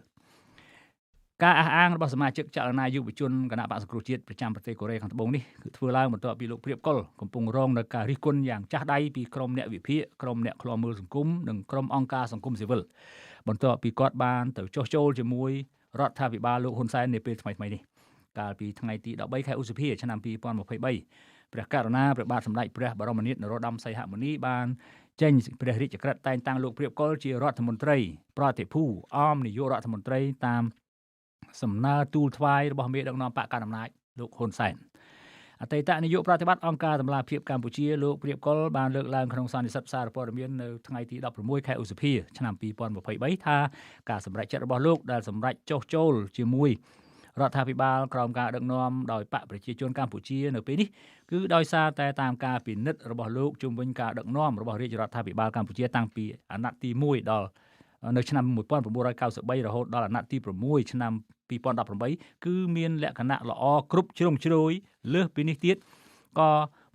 ការអះអាងរបស់សមាជិកចលនាយុវជនគណៈបក្សសង្គ្រោះជាតិប្រចាំប្រទេសកូរ៉េខាងត្បូងនេះគឺធ្វើឡើងបន្ទាប់ពីលោកព្រាបកុលកំពុងរងនៅការរិះគន់យ៉ាងចាស់ដៃពីក្រុមអ្នកវិភាគក្រុមអ្នកឃ្លាំមើលសង្គមនិងក្រុមអង្គការសង្គមស៊ីវិលបន្ទាប់ពីគាត់បានទៅចុះចូលជាមួយរដ្ឋាភិបាលលោកហ៊ុនសែននាពេលថ្មីនេះកាលពីថ្ងៃទី13ខែឧសភាឆ្នាំ2023ព្រះករុណាព្រះបាទសម្ដេចព្រះបរមនាថនរោត្តមសីហមុនីបានចេញព្រះរាជក្រឹត្យតែងតាំងលោកព្រាបកុលជារដ្ឋមន្ត្រីប្រតិភូអមនាយករដ្ឋមន្ត្រីតាមសំណើទូលថ្វាយរបស់មេដឹកនាំបកកណ្ដាលអំណាចលោកហ៊ុនសែនអតីតនាយកប្រតិបត្តិអង្គការតម្លាភាពកម្ពុជាលោកព្រាបកុលបានលើកឡើងក្នុងសន្និសីទសារព័ត៌មាននៅថ្ងៃទី16ខែឧសភាឆ្នាំ2023ថាការសម្រេចចិត្តរបស់លោកដែលសម្រេចចុះចូលជាមួយរដ្ឋាភិបាលក្រោមការដឹកនាំដោយបកប្រជាជនកម្ពុជានៅពេលនេះគឺដោយសារតែតាមការពិនិត្យរបស់លោកជុំវិញការដឹកនាំរបស់រាជរដ្ឋាភិបាលកម្ពុជាតាំងពីអាណត្តិទី1ដល់នៅឆ្នាំ1993រហូតដល់អាណត្តិទី6ឆ្នាំ2018គឺមានលក្ខណៈល្អគ្រប់ជ្រុងជ្រោយលើសពីនេះទៀតក៏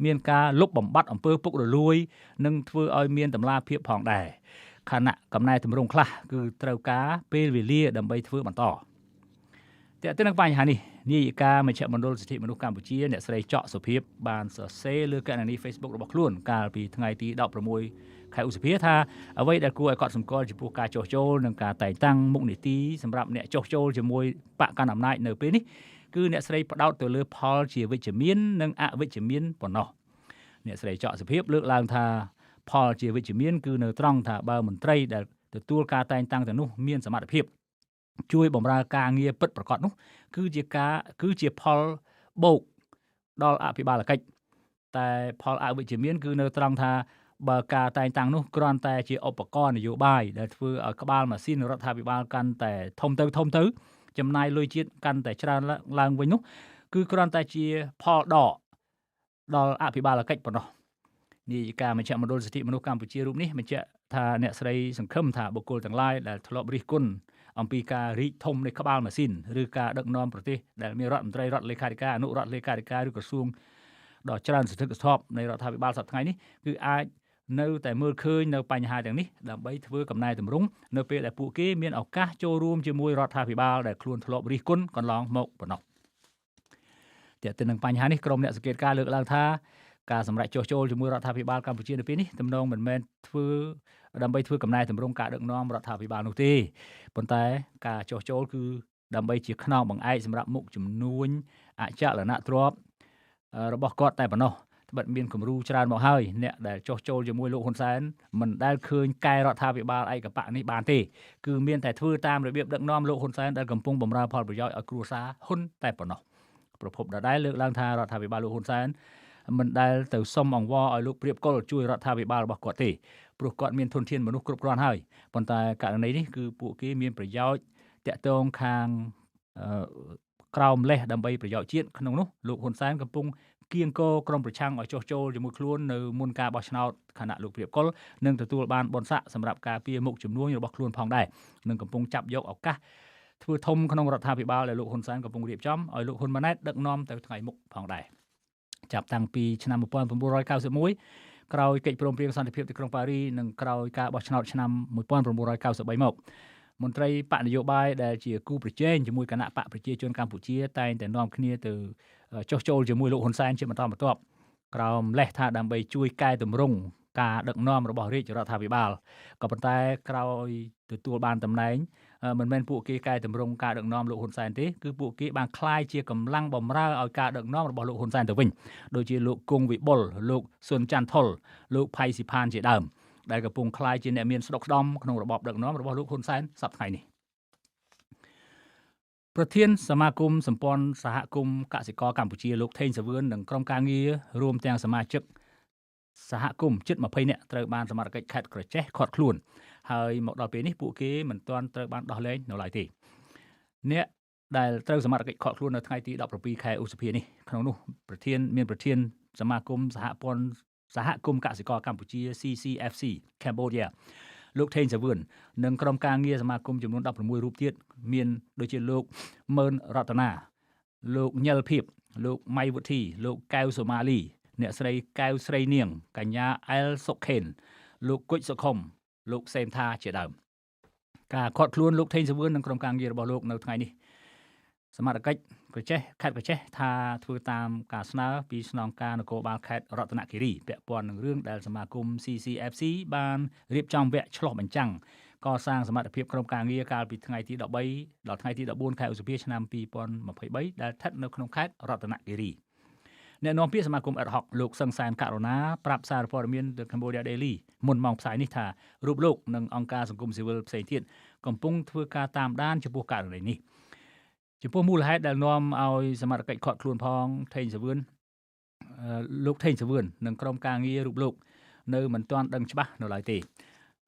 មានការលុបបំបាត់អំពើពុករលួយនិងធ្វើឲ្យមានតម្លាភាពផងដែរខណៈកំណែទម្រង់ខ្លះគឺត្រូវការពេលវេលាដើម្បីធ្វើបន្ត តែទៅនឹងបញ្ហានេះនាយិកាមជ្ឈមណ្ឌលសិទ្ធិមនុស្សកម្ពុជាអ្នកស្រីចော့សុភាពបានសរសេរលើកណនី Facebook របស់ខ្លួនកាលពីថ្ងៃទី16 ខែឧសភាថាអ្វីដែលគួរឲ្យកត់សម្គាល់ចំពោះការចោះចូលនិងការតែងតាំងមុខនីតិសម្រាប់អ្នកចោះចូលជាមួយបកកណ្ដាលអំណាចនៅពេលនេះគឺអ្នកស្រីផ្ដោតទៅលើផលជាវិជ្ជមាននិងអវិជ្ជមានប៉ុណ្ណោះអ្នកស្រីចော့សុភាពលើកឡើងថាផលជាវិជ្ជមានគឺនៅត្រង់ថាបើមន្ត្រីដែលទទួលការតែងតាំងទាំងនោះមានសមត្ថភាពជួយបម្រើការងារពិតប្រាកដនោះគឺជាផលបូកដល់អភិបាលកិច្ចតែផលអវិជ្ជមានគឺនៅត្រង់ថាបើការតែងតាំងនោះគ្រាន់តែជាឧបករណ៍នយោបាយដែលធ្វើឲ្យក្បាលម៉ាស៊ីនរដ្ឋាភិបាលកាន់តែធំទៅចំណាយលុយជាតិកាន់តែច្រើនឡើងវិញនោះគឺគ្រាន់តែជាផលដកដល់អភិបាលកិច្ចប៉ុណ្ណោះនាយិកាមជ្ឈមណ្ឌលសិទ្ធិមនុស្សកម្ពុជារូបនេះបញ្ជាក់ថាអ្នកស្រីសង្ឃឹមថាបុគ្គលទាំងឡាយដែលធ្លាប់រិះគន់អំពីការរីកធំនៃក្បាលម៉ាស៊ីនឬការដឹកនាំប្រទេសដែលមានរដ្ឋមន្ត្រីរដ្ឋលេខាធិការអនុរដ្ឋលេខាធិការឬក្រសួងដ៏ច្រើនសន្ធឹកសន្ធាប់នៃរដ្ឋាភិបាលសប្តាហ៍ថ្ងៃនេះគឺអាចនៅតែមើលឃើញនៅបញ្ហាទាំងនេះដើម្បីធ្វើកំណែតម្រង់នៅពេលដែលពួកគេមានឱកាសចូលរួមជាមួយរដ្ឋាភិបាលដែលខ្លួនធ្លាប់រិះគន់កន្លងមកប៉ុណ្ណោះតែទៅនឹងបញ្ហានេះក្រុមអ្នកសង្កេតការណ៍លើកឡើងថាការសម្រេចចុះចូលជាមួយរដ្ឋាភិបាលកម្ពុជានៅពេលនេះទំនងមិនមែនធ្វើដើម្បីធ្វើកំណែតម្រង់ការដឹកនាំរដ្ឋាភិបាលនោះទេប៉ុន្តែការចុះចូលគឺដើម្បីជាខ្នងបង្អែកសម្រាប់មុខជំនួញអចលនទ្រព្យរបស់គាត់តែប៉ុណ្ណោះត្បិតមានគំរូច្រើនមកហើយអ្នកដែលចុះចូលជាមួយលោកហ៊ុនសែនមិនដែលឃើញកែរដ្ឋាភិបាលឯកបៈនេះបានទេគឺមានតែធ្វើតាមរបៀបដឹកនាំលោកហ៊ុនសែនដែលកំពុងបម្រើផលប្រយោជន៍ឲ្យគ្រួសារហ៊ុនតែប៉ុណ្ណោះប្រពន្ធដដែលលើកឡើងថារដ្ឋាភិបាលលោកហ៊ុនសែនមិនដែលទៅសុំអង្វរឲ្យលោកព្រៀបកុលជួយរដ្ឋាភិបាលរបស់គាត់ទេព្រោះគាត់មានធនធានមនុស្សគ្រប់គ្រាន់ហើយប៉ុន្តែករណីនេះគឺពួកគេមានប្រយោជន៍តាក់ទងខាងក្រោមលេសដើម្បីប្រយោជន៍ជាតិក្នុងនោះលោកហ៊ុនសែនកំពុងគៀងគរក្រុមប្រឆាំងឲ្យចុះចូលជាមួយខ្លួននៅមុនការបោះឆ្នោតខណៈលោកព្រៀបកុលនឹងទទួលបានបនស័កសម្រាប់ការពារមុខជំនួញរបស់ខ្លួនផងដែរនឹងកំពុងចាប់យកឱកាសធ្វើធំក្នុងរដ្ឋាភិបាលដែលលោកហ៊ុនសែនកំពុងរៀបចំឲ្យលោកហ៊ុនម៉ាណែតដឹកនាំទៅថ្ងៃមុខផងដែរចាប់តាំងពីឆ្នាំ1991ក្រោយកិច្ចព្រមព្រៀងសន្តិភាពទីក្រុងប៉ារីនិងក្រោយការបោះឆ្នោតឆ្នាំ1993មកមន្ត្រីបកនយោបាយដែលជាគូប្រជែងជាមួយគណៈបកប្រជាជនកម្ពុជាតែងតែនាំគ្នាទៅចុះចូលជាមួយលោកហ៊ុនសែនជាបន្តបន្ទាប់ក្រោមលេសថាដើម្បីជួយកែតម្រង់ការដឹកនាំរបស់រាជរដ្ឋាភិបាលក៏ប៉ុន្តែក្រោយទទួលបានតំណែងមិនមែនពួកគេកែតម្រង់ការដឹកនាំលោកហ៊ុនសែនទេគឺពួកគេបានក្លាយជាកម្លាំងបម្រើឲ្យការដឹកនាំរបស់លោកហ៊ុនសែនទៅវិញដូចជាលោកគង់វិបុលលោកស៊ុនច័ន្ទថុលលោកផៃស៊ីផានជាដើមដែលកំពុងក្លាយជាអ្នកមានស្ដុកស្ដំក្នុងរបបដឹកនាំរបស់លោកហ៊ុនសែនសប្តាហ៍ថ្ងៃនេះប្រធានសមាគមសម្ព័ន្ធសហគមន៍កសិករកម្ពុជាលោកថេងសាវឿននិងក្រុមការងាររួមទាំងសមាជិកសហគមន៍ជិត20នាក់ត្រូវបានសមត្ថកិច្ចខេត្តក្រចេះឃាត់ខ្លួនហើយមកដល់ពេលនេះពួកគេមិនទាន់ត្រូវបានដោះលែងនៅឡើយទេអ្នកដែលត្រូវសមត្ថកិច្ចឃាត់ខ្លួននៅថ្ងៃទី17 ខែឧសភានេះក្នុងនោះប្រធានសមាគមសហគមន៍កសិករកម្ពុជា CCFC Cambodia លោកថេងសាវឿននិងក្រុមការងារសមាគមចំនួន16រូបទៀតមានដូចជាលោកម៉ឺនរតនាលោកញិលភៀបលោកម៉ៃវុធីលោកកែវសូម៉ាលីអ្នកស្រីកែវស្រីនាងកញ្ញាអែលសុខេនលោកគុជសុខុមលោកសេមថាជាដើមការឃាត់ខ្លួនលោកថេងសាវឿននិងក្រុមការងាររបស់លោកនៅថ្ងៃនេះសមត្ថកិច្ចខេត្តក្រចេះថាធ្វើតាមការស្នើពីស្នងការនគរបាលខេត្តរតនគិរីពាក់ព័ន្ធនឹងរឿងដែលសមាគម CCFC បានរៀបចំវគ្គឆ្លុះបញ្ចាំងកសាងសមត្ថភាពក្រុមការងារកាលពីថ្ងៃទី13ដល់ថ្ងៃទី14 ខែឧសភាឆ្នាំ2023ដែលស្ថិតនៅក្នុងខេត្តរតនគិរីអ្នកនាំពាក្យសមាគមអិតហុកលោកសឹងសានករណាប្រាប់សារព័ត៌មាន The Cambodia Daily មុនម៉ោងផ្សាយនេះថារូបលោកនិងអង្គការសង្គមស៊ីវិលផ្សេងទៀតកំពុងធ្វើការតាមដានចំពោះករណីនេះចំពោះមូលហេតុដែលនាំឲ្យសមត្ថកិច្ចឃាត់ខ្លួនផងថេងសាវឿនលោកថេងសាវឿននិងក្រុមការងាររូបលោកនៅមិនទាន់ដឹងច្បាស់នៅឡើយទេ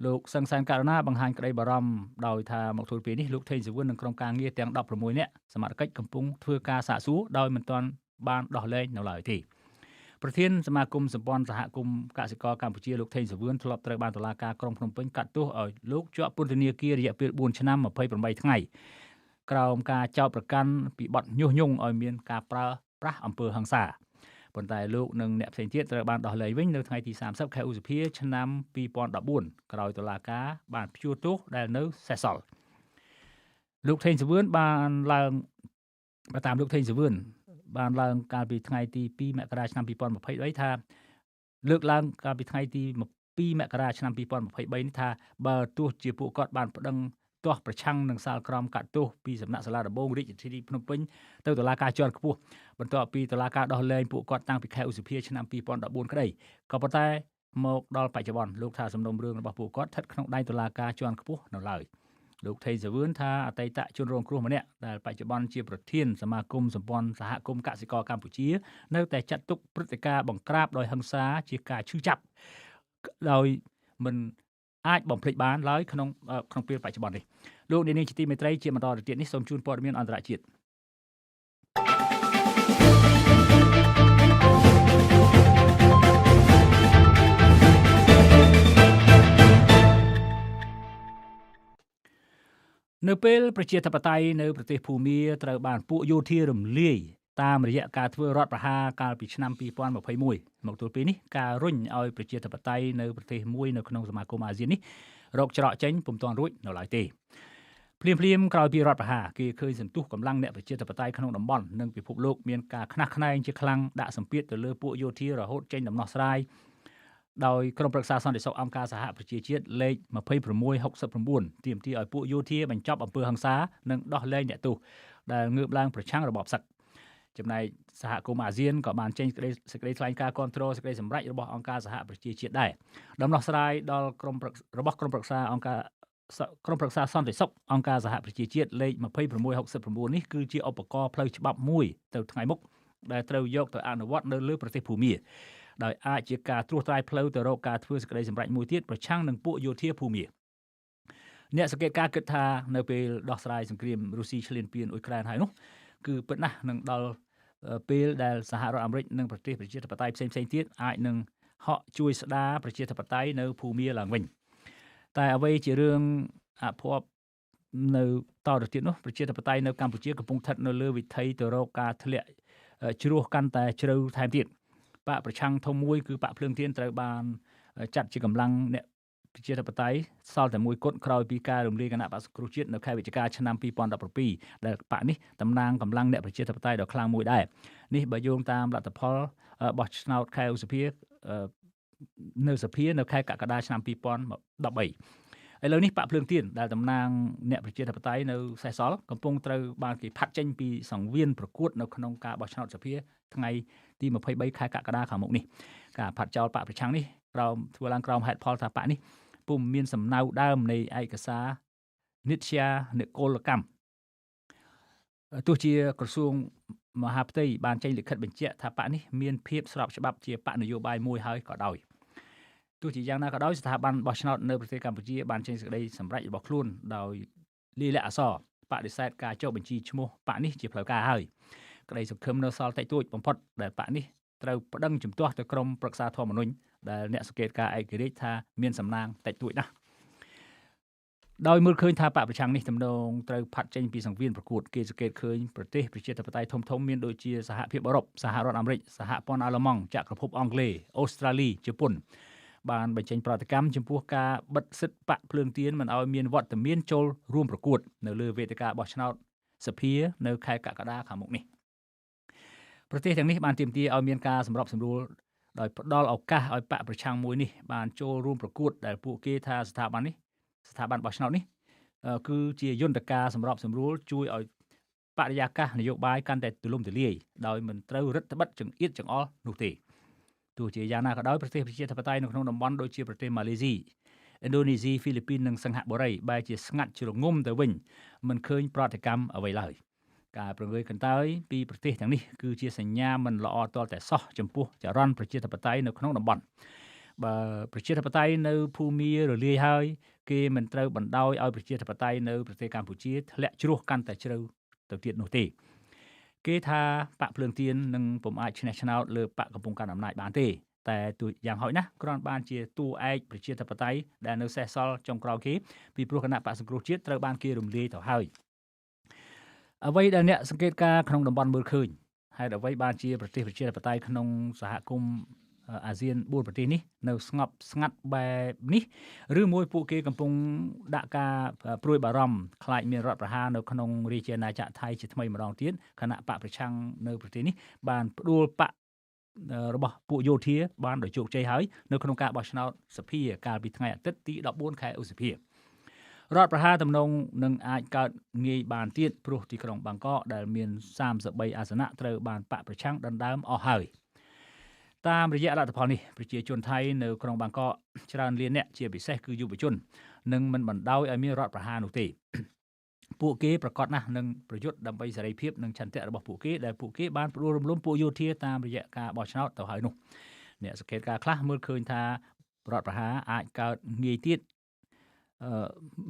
លោកសឹងសានករណាបង្ហាញក្តីបារម្ភដោយថាមកទល់ពេលនេះលោកថេងសាវឿននិងក្រុមការងារទាំង16នាក់សមត្ថកិច្ចកំពុងធ្វើការសាកសួរដោយមិនទាន់បានដោះលែងនៅឡើយទេប្រធានសមាគមសម្ព័ន្ធសហគមន៍កសិករកម្ពុជាលោកថេងសាវឿនធ្លាប់ត្រូវបានតុលាការក្រុងភ្នំពេញកាត់ទោសឲ្យលោកជាប់ពន្ធនាគាររយៈពេល4ឆ្នាំ28ថ្ងៃក្រោមការចោទប្រកាន់ពីបទញុះញង់ឲ្យមានការប្រើប្រាស់អំពើហិង្សាប៉ុន្តែលោកនិងអ្នកផ្សេងទៀតត្រូវបានដោះលែងវិញនៅថ្ងៃទី30 ខែឧសភាឆ្នាំ2014ក្រោយតុលាការបានព្យួរទោសដែលនៅសេសសល់លោកថេងសាវឿនបានឡើង បើតាមលោកថេងសវឿនបានឡើងកាលពីថ្ងៃទី2មករាឆ្នាំ2023ថាលើកឡើងកាលពីថ្ងៃទី2មករាឆ្នាំ2023នេះថាបើទោះជាពួកគាត់បានប្តឹងទាស់ប្រឆាំងនឹងសាលក្រមកាត់ទោសពីសំណាក់សាលាដំបងរាជធានីភ្នំពេញទៅតុលាការជាន់ខ្ពស់បន្ទាប់ពីតុលាការដោះលែងពួកគាត់តាំងពីខែឧសភាឆ្នាំ2014ក្តីក៏ប៉ុន្តែមកដល់បច្ចុប្បន្នលោកថាសំណុំរឿងរបស់ពួកគាត់ស្ថិតក្នុងដៃតុលាការជាន់ខ្ពស់នៅឡើយលោកថេងសវឿនថាអតីតជនរងគ្រោះម្នាក់ដែលបច្ចុប្បន្នជាប្រធានសមាគមសម្ព័ន្ធសហគមន៍កសិករកម្ពុជានៅតែចាត់ទុកព្រឹត្តិការណ៍បង្ក្រាបដោយហិង្សាជាការឈឺចាប់ដោយមិនអាចបំភ្លេចបានឡើយក្នុងពេលបច្ចុប្បន្ននេះលោកនាងជាទីមេត្រីជាបន្តទៅទៀតនេះសូមជូនព័ត៌មានអន្តរជាតិនៅពេលប្រជាធិបតេយ្យនៅប្រទេសភូមាត្រូវបានពួកយោធារំលាយតាមរយៈការធ្វើរដ្ឋប្រហារកាលពីឆ្នាំ2021មកទល់ពេលនេះការរុញឲ្យប្រជាធិបតេយ្យនៅប្រទេសមួយនៅក្នុងសមាគមអាស៊ាននេះរកច្រកចេញពុំទាន់រួចនៅឡើយទេភ្លាមក្រោយពីរដ្ឋប្រហារគេឃើញសន្ទុះកម្លាំងអ្នកប្រជាធិបតេយ្យក្នុងតំបន់និងពិភពលោកមានការខ្នះខ្នែងជាខ្លាំងដាក់សម្ពាធទៅលើពួកយោធារហូតចេញដំណោះស្រាយដោយក្រុមប្រឹក្សាសន្តិសុខអង្គការសហប្រជាជាតិលេខ2669ទាមទារឲ្យពួកយោធាបញ្ចប់អំពើហិង្សានិងដោះលែងអ្នកទោសដែលងើបឡើងប្រឆាំងរបបសឹកចំណែកសហគមន៍អាស៊ានក៏បានចេញសេចក្តីថ្លែងការណ៍គាំទ្រសេចក្តីសម្រេចរបស់អង្គការសហប្រជាជាតិដែរដំណោះស្រាយដល់ក្រុមប្រឹក្សាសន្តិសុខអង្គការសហប្រជាជាតិលេខ2669នេះគឺជាឧបករណ៍ផ្លូវច្បាប់មួយទៅថ្ងៃមុខដែលត្រូវយកទៅអនុវត្តនៅលើប្រទេសភូមាដោយអាចជាការត្រួសត្រាយផ្លូវទៅរកការធ្វើសេចក្តីសម្រេចមួយទៀតប្រឆាំងនឹងពួកយោធាភូមាអ្នកសង្កេតការណ៍គិតថានៅពេលដោះស្រាយសង្គ្រាមរុស្ស៊ីឈ្លានពានអ៊ុយក្រែនហើយនោះគឺពិតណាស់នឹងដល់ពេលដែលសហរដ្ឋអាមេរិកនិងប្រទេសប្រជាធិបតេយ្យផ្សេងទៀតអាចនឹងហក់ជួយស្ដារប្រជាធិបតេយ្យនៅភូមាឡើងវិញតែអ្វីជារឿងអភ័ព្វនៅតទៅទៀតនោះប្រជាធិបតេយ្យនៅកម្ពុជាកំពុងស្ថិតនៅលើវិថីទៅរកការធ្លាក់ជ្រោះកាន់តែជ្រៅថែមទៀតបកប្រឆាំងធំមួយគឺបកភ្លើងទៀនត្រូវបានចាត់ជាកម្លាំងអ្នកប្រជាធិបតេយ្យសល់តែមួយគត់ក្រោយពីការរំលាយគណៈបក្សសង្គ្រោះជាតិនៅខែវិច្ឆិកាឆ្នាំ2017ដែលបកនេះតំណាងកម្លាំងអ្នកប្រជាធិបតេយ្យដ៏ខ្លាំងមួយដែរនេះបើយោងតាមលទ្ធផលបោះឆ្នោតខែឧសភានៅសភានៅខែកក្កដាឆ្នាំ2013ឥឡូវនេះបកភ្លើងទៀនដែលតំណាងអ្នកប្រជាធិបតេយ្យនៅសេសសល់កំពុងត្រូវបានគេផាត់ចេញពីសង្វៀនប្រកួតនៅក្នុងការបោះឆ្នោតសភាថ្ងៃទី23ខែកក្កដាខាងមុខនេះការផាត់ចោលបកប្រឆាំងនេះធ្វើឡើងក្រោមហេតុផលថាបកនេះពុំមានសំណៅដើមនៃឯកសារនិត្យានិគលកម្មទោះជាក្រសួងមហាផ្ទៃបានចេញលិខិតបញ្ជាក់ថាបកនេះមានភាពស្របច្បាប់ជាបកនយោបាយមួយហើយក៏ដោយទោះជាយ៉ាងណាក៏ដោយស្ថាប័នបោះឆ្នោតនៅប្រទេសកម្ពុជាបានចេញសេចក្តីសម្រេចរបស់ខ្លួនដោយលាយលក្ខណ៍អក្សរបដិសេធការចុះបញ្ជីឈ្មោះបកនេះជាផ្លូវការហើយក្តីសង្ឃឹមនៅសល់តិចតួចបំផុតដែលបកនេះត្រូវប្តឹងជំទាស់ទៅក្រមប្រឹក្សាធម្មនុញ្ញដែលអ្នកសង្កេតការឯករាជ្យថាមានសំណាងតិចតួចណាស់ដោយមើលឃើញថាបកប្រឆាំងនេះទំនងត្រូវផាត់ចេញពីសង្វៀនប្រកួតគេសង្កេតឃើញប្រទេសប្រជាធិបតេយ្យធំមានដូចជាសហភាពអឺរ៉ុបសហរដ្ឋអាមេរិកសហព័ន្ធអាល្លឺម៉ង់ចក្រភពអង់គ្លេសអូស្ត្រាលីជប៉ុនបានបញ្ចេញប្រតិកម្មចំពោះការបិទសិទ្ធិបកភ្លើងទៀនមិនឲ្យមានវត្តមានចូលរួមប្រកួតនៅលើវេទិកាបោះឆ្នោតសភានៅខែកក្កដាខាងមុខនេះប្រទេសទាំងនេះបានទាមទារឲ្យមានការសម្របសម្រួលដោយផ្ដល់ឱកាសឲ្យបកប្រឆាំងមួយនេះបានចូលរួមប្រកួតដែលពួកគេថាស្ថាប័នបោះឆ្នោតនេះគឺជាយន្តការសម្របសម្រួលជួយឲ្យបរិយាកាសនយោបាយកាន់តែទូលំទូលាយដោយមិនត្រូវរឹតបន្តឹងចង្អៀតចង្អល់នោះទេទោះជាយ៉ាងណាក៏ដោយប្រទេសប្រជាធិបតេយ្យនៅក្នុងតំបន់ដូចជាប្រទេសម៉ាឡេស៊ីឥណ្ឌូនេស៊ីហ្វីលីពីននិងសិង្ហបុរីបែរជាស្ងាត់ជ្រងំទៅវិញមិនឃើញប្រតិកម្មអ្វីឡើយការប្រងើយកន្តើយពីប្រទេសទាំងនេះគឺជាសញ្ញាមិនល្អទាល់តែសោះចំពោះចរន្តប្រជាធិបតេយ្យនៅក្នុងតំបន់បើប្រជាធិបតេយ្យនៅភូមារលាយហើយគេមិនត្រូវបណ្ដោយឲ្យប្រជាធិបតេយ្យនៅប្រទេសកម្ពុជាធ្លាក់ជ្រោះកាន់តែជ្រៅទៅទៀតនោះទេគេថាបកភ្លើងទៀននឹងពុំអាចឈ្នះឆ្នោតលើបកកំពុងកាន់អំណាចបានទេតែទូយ៉ាងហោចណាស់គ្រាន់បានជាតួឯកប្រជាធិបតេយ្យដែលនៅសេសសល់ចុងក្រោយគេពីព្រោះគណៈបក្សសង្គ្រោះជាតិត្រូវបានគេរំលាយទៅហើយអ្វីដែលអ្នកសង្កេតការក្នុងតំបន់មើលឃើញហេតុអ្វីបានជាប្រទេសប្រជាធិបតេយ្យក្នុងសហគមន៍ អាស៊ាន4ប្រទេសនេះនៅស្ងប់ស្ងាត់បែបនេះឬមួយពួកគេកំពុងដាក់ការព្រួយបារម្ភខ្លាចមានរដ្ឋប្រហារនៅក្នុងរាជាណាចក្រថៃជាថ្មីម្ដងទៀតគណៈបកប្រឆាំងនៅប្រទេសនេះបានផ្ដួលបករបស់ពួកយោធាបានដោយជោគជ័យហើយនៅក្នុងការបោះឆ្នោតសភាកាលពីថ្ងៃអាទិត្យទី14ខែឧសភារដ្ឋប្រហារទំនងនឹងអាចកើតងាយបានទៀតព្រោះទីក្រុងបាងកកដែលមាន33អាសនៈត្រូវបានបកប្រឆាំងដណ្ដើមអស់ហើយតាមរយៈលទ្ធផលនេះប្រជាជនថៃនៅក្រុងបាងកកច្រើនលានអ្នកជាពិសេសគឺយុវជននឹងមិនបណ្ដោយឲ្យមានរដ្ឋប្រហារនោះទេពួកគេប្រកាសណាស់នឹងប្រយុទ្ធដើម្បីសេរីភាពនិងឆន្ទៈរបស់ពួកគេដែលពួកគេបានផ្ដួលរំលំពួកយោធាតាមរយៈការបោះឆ្នោតទៅហើយនោះអ្នកសង្កេតការខ្លះមើលឃើញថារដ្ឋប្រហារអាចកើតងាយទៀត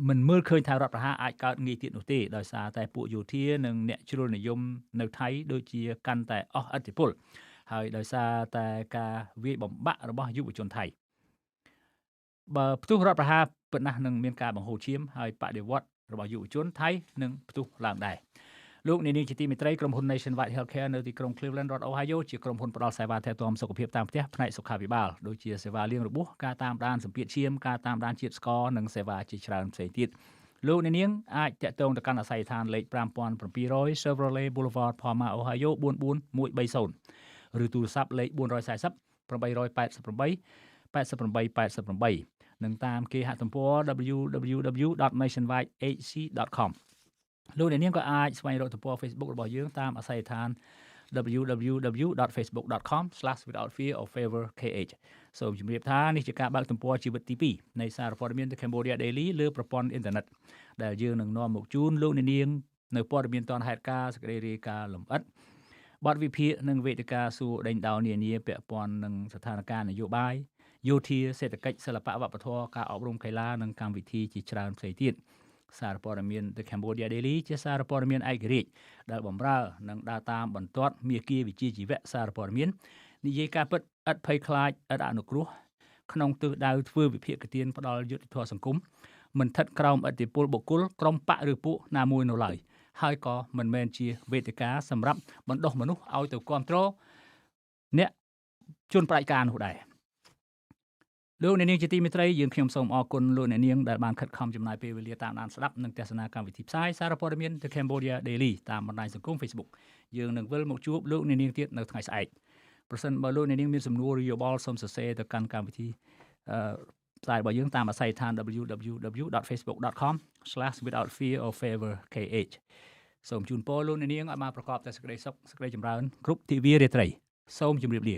មិនមើលឃើញថារដ្ឋប្រហារអាចកើតងាយទៀតនោះទេដោយសារតែពួកយោធានិងអ្នកជ្រុលនិយមនៅថៃដូចជាកាន់តែអស់ឥទ្ធិពលហើយដោយសារតែការវាយបំបាក់របស់យុវជនថៃបើផ្ទុះរដ្ឋប្រហារពិតណាស់នឹងមានការបង្ហូរឈាមហើយបដិវត្តរបស់យុវជនថៃនឹងផ្ទុះឡើងដែរលោកនាងជាទីមេត្រីក្រុមហ៊ុន Nationwide Healthcare នៅទីក្រុង Cleveland រដ្ឋ Ohio ជាក្រុមហ៊ុនផ្ដល់សេវាថែទាំសុខភាពតាមផ្ទះផ្នែកសុខាភិបាលដូចជាសេវាលាងរបួសការតាមដានសម្ពាធឈាមការតាមដានជាតិស្ករនិងសេវាជាច្រើនផ្សេងទៀតលោកនាងអាចតាក់ទងទៅកាន់អាស័យដ្ឋានលេខ5700 Chevrolet Boulevard Palma Ohio 44130ឬទូរស័ព្ទលេខ440 888 និងតាមគេហទំព័រ www.nationwidehc.com លោកអ្នកនាងក៏អាចស្វែងរកទំព័រ Facebook របស់យើងតាមអាស័យដ្ឋាន www.facebook.com/withoutfearorfavorkh សូមជម្រាបថានេះជាការបើកទំព័រជីវិតទី2នៃសារព័ត៌មាន The Cambodia Daily លើប្រព័ន្ធអ៊ីនធឺណិតដែលយើងនឹងនាំមកជូនលោកអ្នកនាងនៅព័ត៌មានទាន់ហេតុការណ៍សេចក្តីរាយការណ៍លម្អិតបទវិភាគនិងវេទិកាសួរដេញដោលនានាពាក់ព័ន្ធនឹងស្ថានភាពនយោបាយយោធាសេដ្ឋកិច្ចសិល្បៈវប្បធម៌ការអប់រំកីឡានិងកម្មវិធីជាច្រើនផ្សេងទៀតសារព័ត៌មាន The Cambodia Daily ជាសារព័ត៌មានឯករាជ្យដែលបម្រើនិងដើរតាមបន្ទាត់មាគ៌ាវិជ្ជាជីវៈសារព័ត៌មាននិយាយការពិតឥតភ័យខ្លាចឥតអនុគ្រោះក្នុងទិសដៅធ្វើវិភាគទានផ្ដាល់យុត្តិធម៌សង្គមមិនស្ថិតក្រោមឥទ្ធិពលបុគ្គលក្រុមបកឬពួកណាមួយនោះឡើយហើយក៏មិនមែនជាវេទិកាសម្រាប់បណ្ដុះមនុស្សឲ្យទៅគ្រប់គ្រងអ្នកជនផ្ដាច់ការនោះដែរលោកអ្នកនាងជាទីមេត្រីយើងខ្ញុំសូមអរគុណលោកអ្នកនាងដែលបានខិតខំចំណាយពេលវេលាតាមដានស្ដាប់និងទស្សនាកម្មវិធីផ្សាយសារព័ត៌មាន The Cambodia Daily តាមបណ្ដាញសង្គម Facebook យើងនឹងវិលមកជួបលោកអ្នកនាងទៀតនៅថ្ងៃស្អែកប្រសិនបើលោកអ្នកនាងមានសំណួរឬយោបល់សូមសរសេរទៅកាន់កម្មវិធីផ្សាយរបស់យើងតាមអាស័យដ្ឋាន www.facebook.com/withoutfearorfavorkh សូមជូនពរលោកអ្នកនាងឲ្យបានប្រកបតែសេចក្តីសុខសេចក្តីចម្រើនគ្រប់ទិវារាត្រីសូមជម្រាបលា